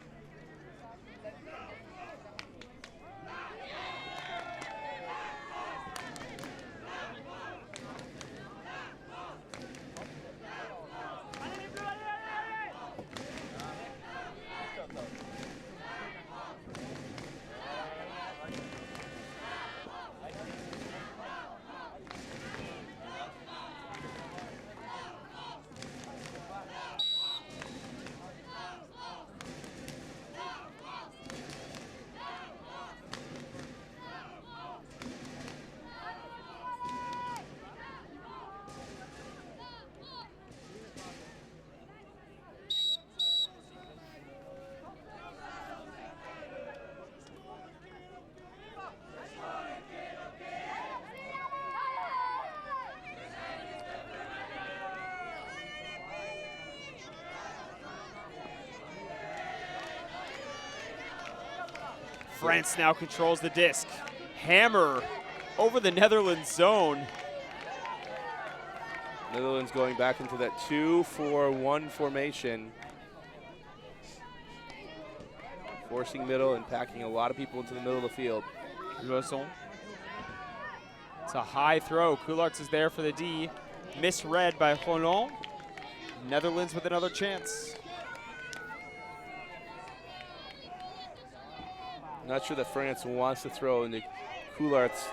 France now controls the disc. Hammer over the Netherlands zone. Netherlands going back into that 2-4-1 formation. Forcing middle and packing a lot of people into the middle of the field. Loisson. It's a high throw. Coulart is there for the D. Misread by Roland. Netherlands with another chance. Not sure that France wants to throw in the Coulart's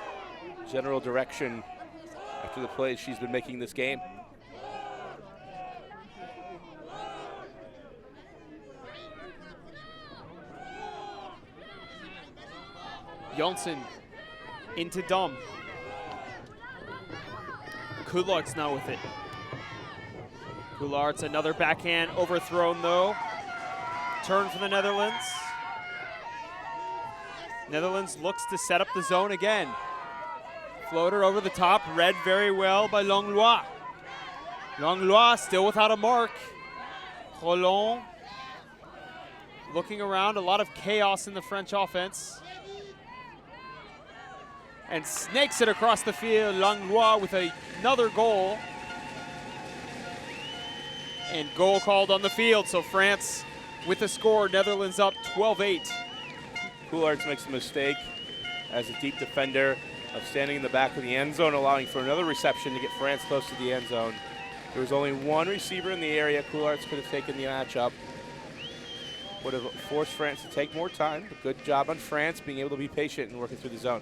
general direction after the plays she's been making this game. Janssen into Dom. Coulart's now with it. Coulart's another backhand overthrown though. Turn for the Netherlands. Netherlands looks to set up the zone again. Floater over the top, read very well by Langlois. Langlois still without a mark. Roland looking around, a lot of chaos in the French offense. And snakes it across the field. Langlois with another goal. And goal called on the field, so France with the score, Netherlands up 12-8. Coulart's makes a mistake as a deep defender of standing in the back of the end zone, allowing for another reception to get France close to the end zone. There was only one receiver in the area. Coulart's could have taken the matchup. Would have forced France to take more time, but good job on France being able to be patient and working through the zone.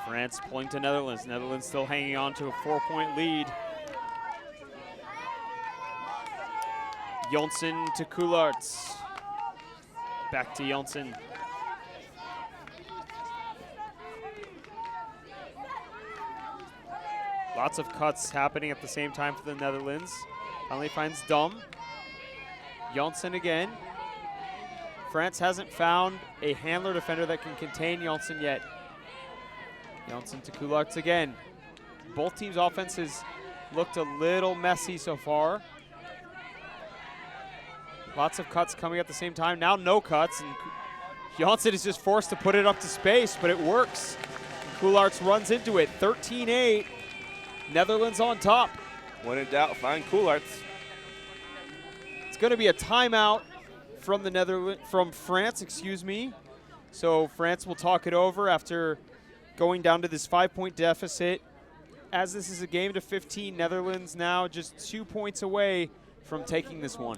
France pulling to Netherlands. Netherlands still hanging on to a 4-point lead. Janssen to Coulart's. Back to Janssen. Lots of cuts happening at the same time for the Netherlands. Finally finds Dom. Janssen again. France hasn't found a handler defender that can contain Janssen yet. Janssen to Coulart's again. Both teams' offenses looked a little messy so far. Lots of cuts coming at the same time. Now no cuts, and Janssen is just forced to put it up to space, but it works. Coulart's runs into it, 13-8. Netherlands on top. When in doubt, find Coulart's. It's going to be a timeout from France, excuse me. So France will talk it over after going down to this 5-point deficit. As this is a game to 15, Netherlands now just 2 points away from taking this one.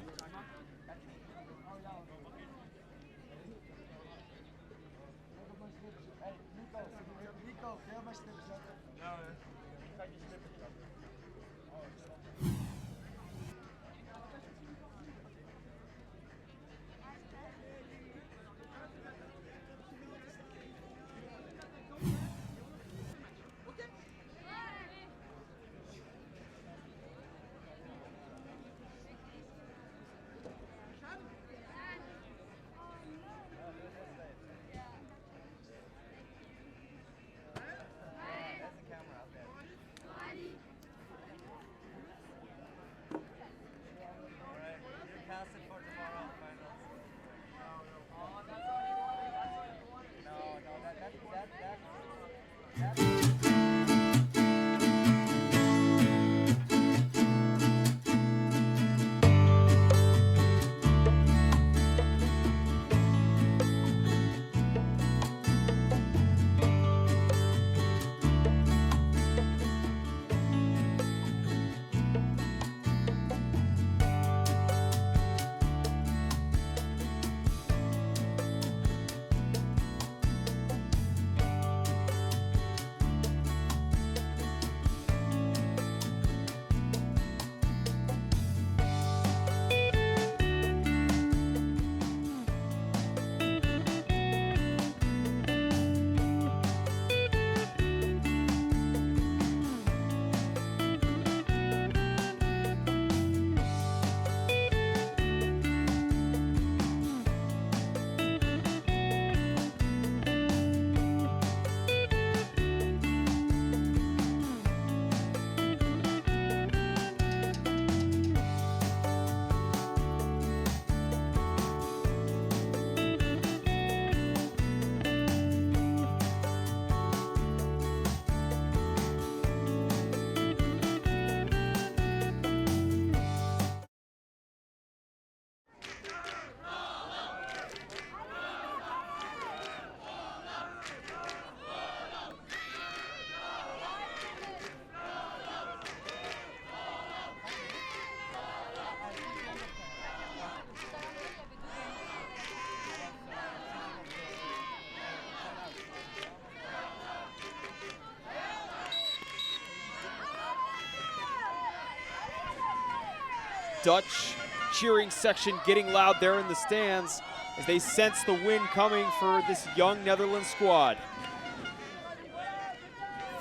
Dutch cheering section getting loud there in the stands as they sense the win coming for this young Netherlands squad.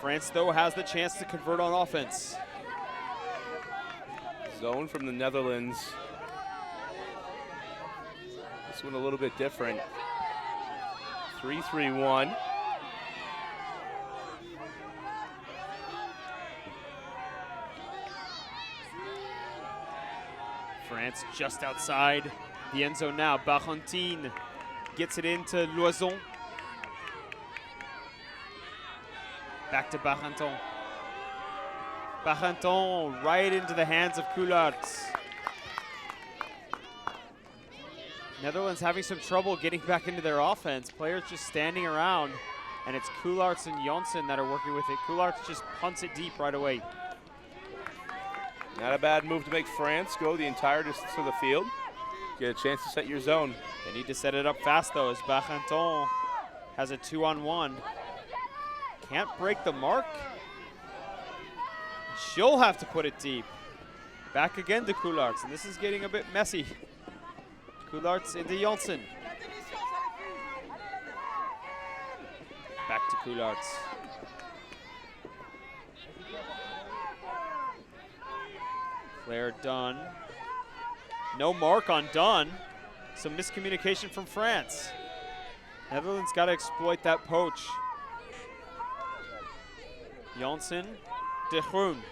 France, though, has the chance to convert on offense. Zone from the Netherlands. This one a little bit different. 3-3-1. France just outside the end zone now. Barentine gets it into Loison. Back to Barenton. Barenton right into the hands of Coulaerts. Netherlands having some trouble getting back into their offense. Players just standing around, and it's Coulaerts and Janssen that are working with it. Coulaerts just punts it deep right away. Not a bad move to make France go the entire distance of the field. Get a chance to set your zone. They need to set it up fast, though, as Barenton has a 2-on-1. Can't break the mark. She'll have to put it deep. Back again to Coulaerts, and this is getting a bit messy. Coulaerts into Janssen. Back to Coulaerts. Claire Dunn. No mark on Dunn. Some miscommunication from France. Netherlands got to exploit that poach. Janssen, De Groen.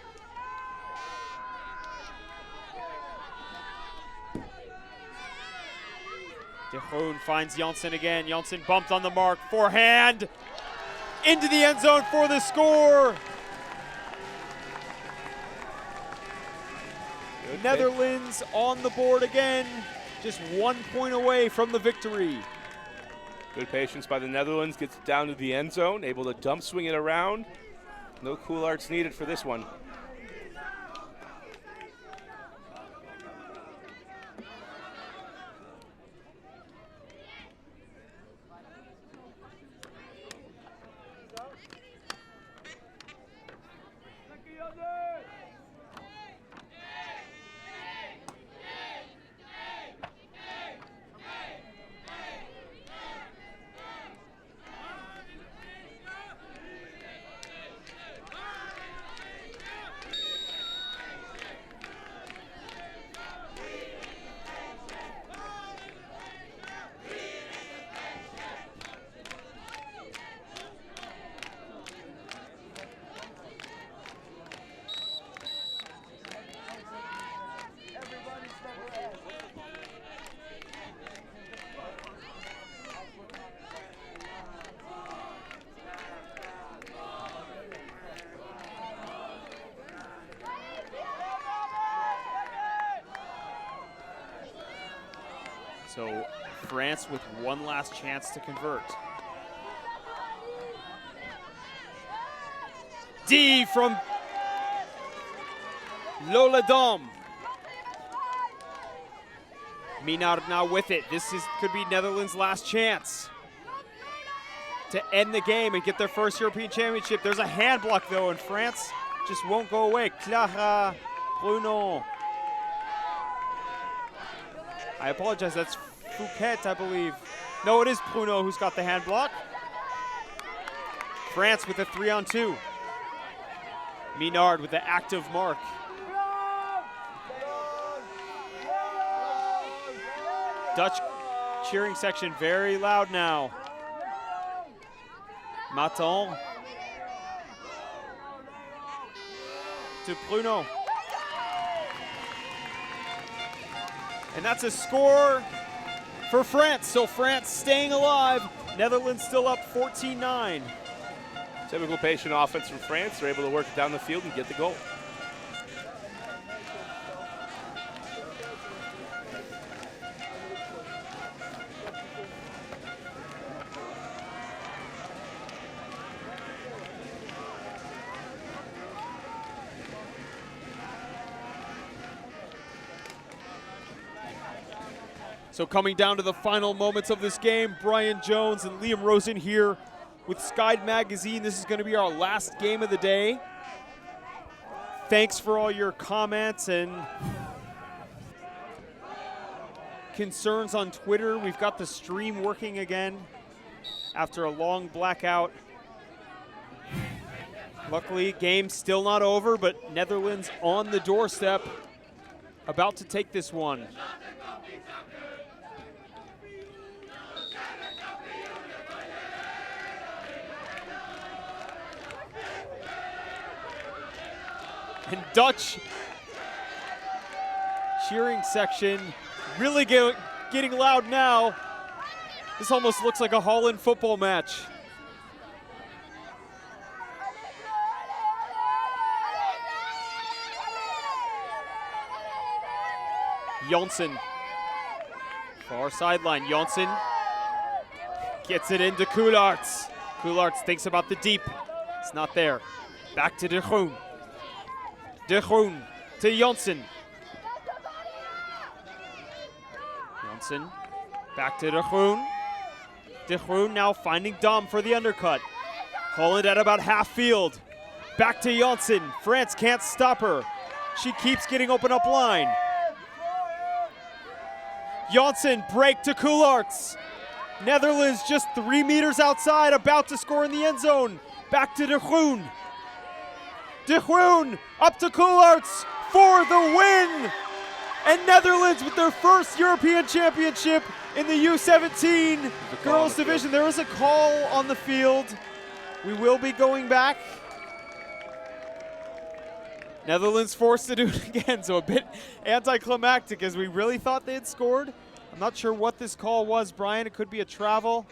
De Groen finds Janssen again. Janssen bumped on the mark. Forehand into the end zone for the score. Good Netherlands on the board again. Just 1 point away from the victory. Good patience by the Netherlands. Gets it down to the end zone. Able to dump swing it around. No Coulaerts needed for this one. So France with one last chance to convert. D from Lola Dom. Minard now with it. This could be Netherlands' last chance to end the game and get their first European Championship. There's a hand block though, and France just won't go away. Clara Bruno. I apologize, that's Fouquet, I believe. No, it is Bruno who's got the hand block. France with a 3-on-2. Minard with the active mark. Dutch cheering section very loud now. Maton to Bruno. And that's a score for France. So France staying alive. Netherlands still up 14-9. Typical patient offense from France. They're able to work it down the field and get the goal. So coming down to the final moments of this game, Brian Jones and Liam Rosen here with Skyd Magazine. This is going to be our last game of the day. Thanks for all your comments and concerns on Twitter. We've got the stream working again after a long blackout. Luckily, game still not over, but Netherlands on the doorstep, about to take this one. And Dutch cheering section really getting loud now. This almost looks like a Holland football match. Janssen, far sideline. Janssen gets it into Koolaerts. Koolaerts thinks about the deep. It's not there. Back to De Groen. De Groen to Janssen. Janssen back to De Groen. De Groen now finding Dom for the undercut. Holland at about half field. Back to Janssen. France can't stop her. She keeps getting open up line. Janssen break to Koolaerts. Netherlands just 3 meters outside, about to score in the end zone. Back to De Groen. De Groen up to Koolaerts for the win. And Netherlands with their first European championship in the U17 girls division. There is a call on the field. We will be going back. Netherlands forced to do it again, so a bit anticlimactic as we really thought they had scored. I'm not sure what this call was, Brian. It could be a travel.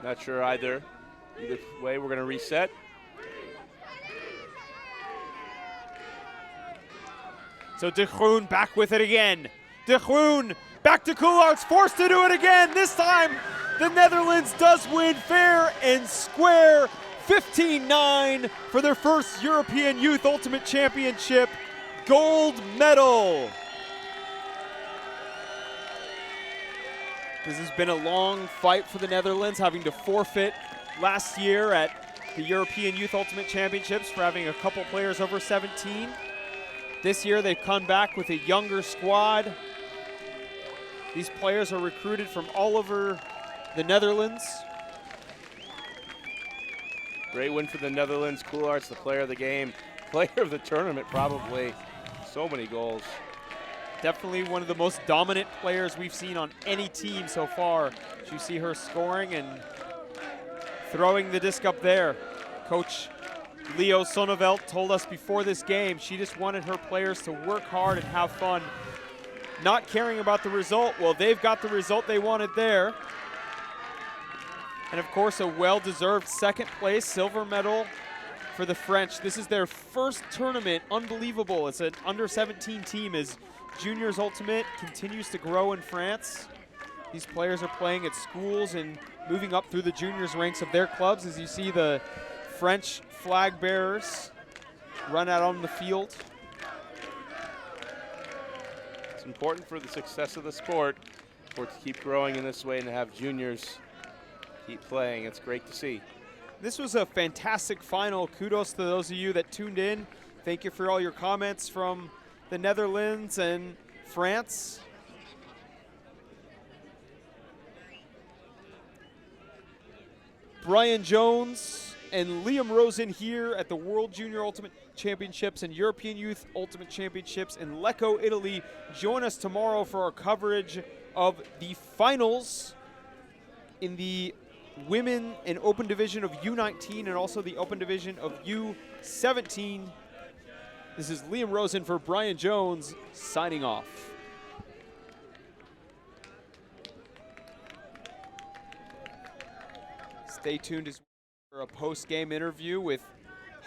Not sure either. Either way, we're going to reset. So De Groen back with it again. De Groen back to Koolaerts, forced to do it again. This time, the Netherlands does win fair and square. 15-9 for their first European Youth Ultimate Championship gold medal. This has been a long fight for the Netherlands, having to forfeit last year at the European Youth Ultimate Championships for having a couple players over 17. This year they've come back with a younger squad. These players are recruited from all over the Netherlands. Great win for the Netherlands. Koolaerts, the player of the game, player of the tournament probably. So many goals. Definitely one of the most dominant players we've seen on any team so far. You see her scoring and throwing the disc up there. Coach Leo Sonneveld told us before this game she just wanted her players to work hard and have fun, not caring about the result. Well, they've got the result they wanted there. And of course, a well-deserved second place silver medal for the French. This is their first tournament. Unbelievable. It's an under-17 team as Juniors Ultimate continues to grow in France. These players are playing at schools and moving up through the juniors ranks of their clubs as you see the French flag bearers run out on the field. It's important for the success of the sport for it to keep growing in this way and to have juniors keep playing. It's great to see. This was a fantastic final. Kudos to those of you that tuned in. Thank you for all your comments from the Netherlands and France. Brian Jones and Liam Rosen here at the World Junior Ultimate Championships and European Youth Ultimate Championships in Lecco, Italy. Join us tomorrow for our coverage of the finals in the women and open division of U19 and also the open division of U17. This is Liam Rosen for Brian Jones signing off. Stay tuned as for a post-game interview with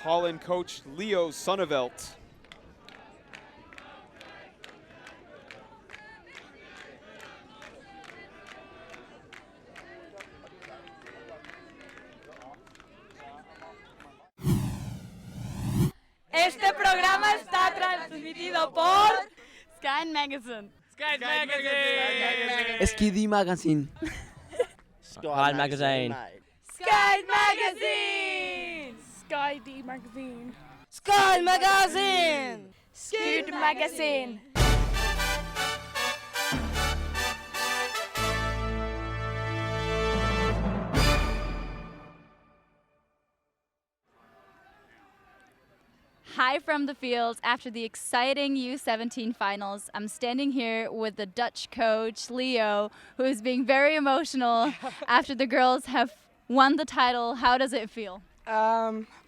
Holland coach Leo Sonneveld. Este programa está transmitido por Sky Magazine. Sky Magazine. SKD Magazine. Sky Magazine. Sky Magazine. Sky D Magazine. Sky Magazine! Scoot Magazine! Hi from the fields after the exciting U17 finals. I'm standing here with the Dutch coach, Leo, who is being very emotional after the girls have won the title. How does it feel?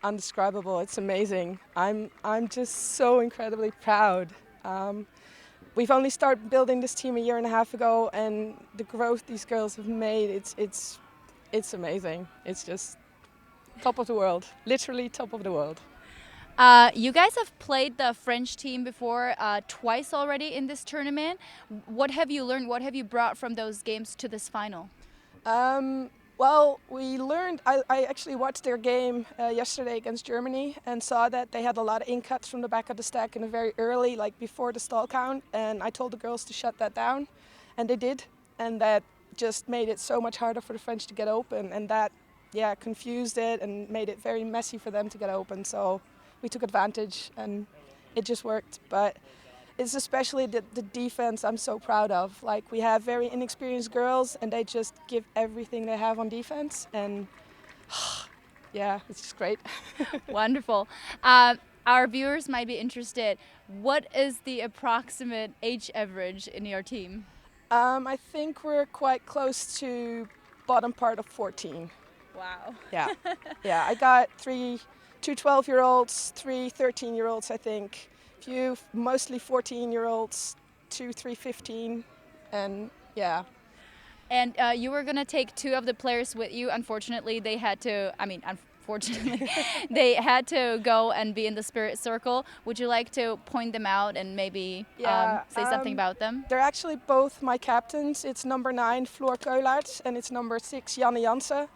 Undescribable. It's amazing. I'm just so incredibly proud. We've only started building this team a year and a half ago, and the growth these girls have made, it's amazing. It's just top of the world, literally top of the world. You guys have played the French team before twice already in this tournament. What have you learned? What have you brought from those games to this final? Well, we learned, I actually watched their game yesterday against Germany and saw that they had a lot of in cuts from the back of the stack in a very early, like before the stall count, and I told the girls to shut that down, and they did, and that just made it so much harder for the French to get open, and that, yeah, confused it and made it very messy for them to get open, so we took advantage and it just worked. But it's especially the defense I'm so proud of. Like, we have very inexperienced girls and they just give everything they have on defense, and yeah, it's just great. Wonderful. Our viewers might be interested. What is the approximate age average in your team? I think we're quite close to bottom part of 14. Wow. Yeah, yeah. I got two 12-year-olds, three 13-year-olds, I think. Few mostly 14-year-olds, 3 15, and yeah. And you were gonna take two of the players with you. Unfortunately, they had to. Unfortunately, they had to go and be in the spirit circle. Would you like to point them out and maybe say something about them? They're actually both my captains. It's number 9, Floor Keulaerts, and it's number 6, Janne Jansen.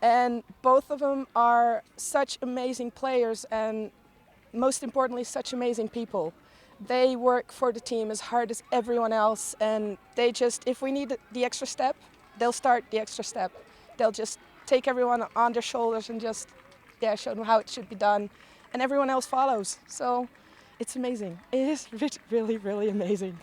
And both of them are such amazing players and, most importantly, such amazing people. They work for the team as hard as everyone else, and they just, if we need the extra step, they'll start the extra step. They'll just take everyone on their shoulders and just, yeah, show them how it should be done, and everyone else follows. So it's amazing. It is really, really amazing.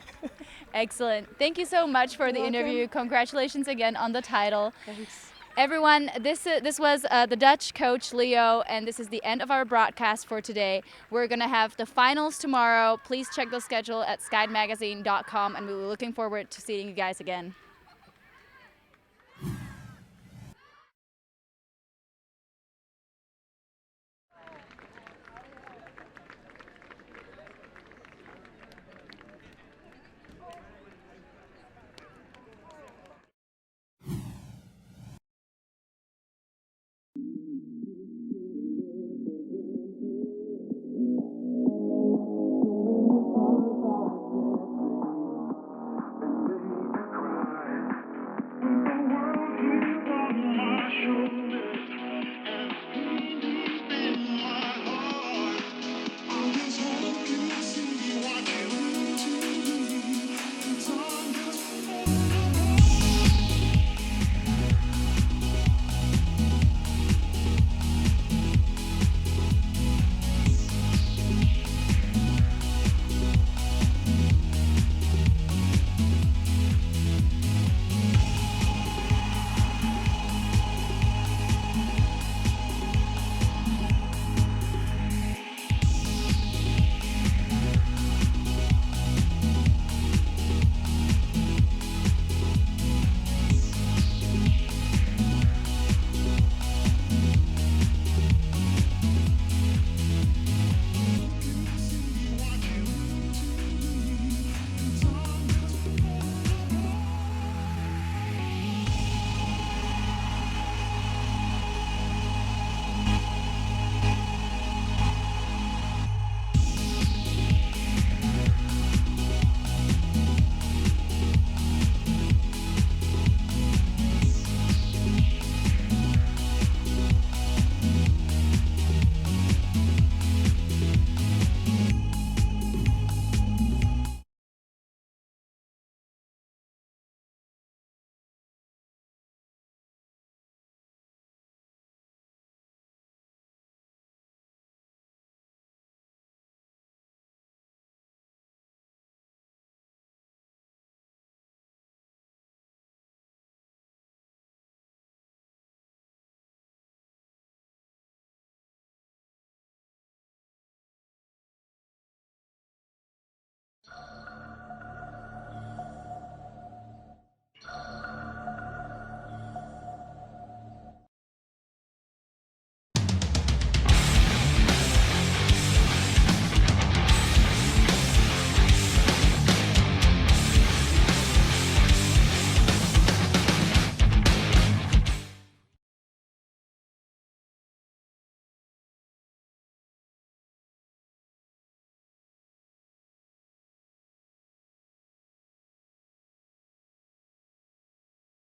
Excellent. Thank you so much for the interview. Congratulations again on the title. Thanks. Everyone, this was the Dutch coach Leo, and this is the end of our broadcast for today. We're going to have the finals tomorrow. Please check the schedule at skydmagazine.com, and we're looking forward to seeing you guys again.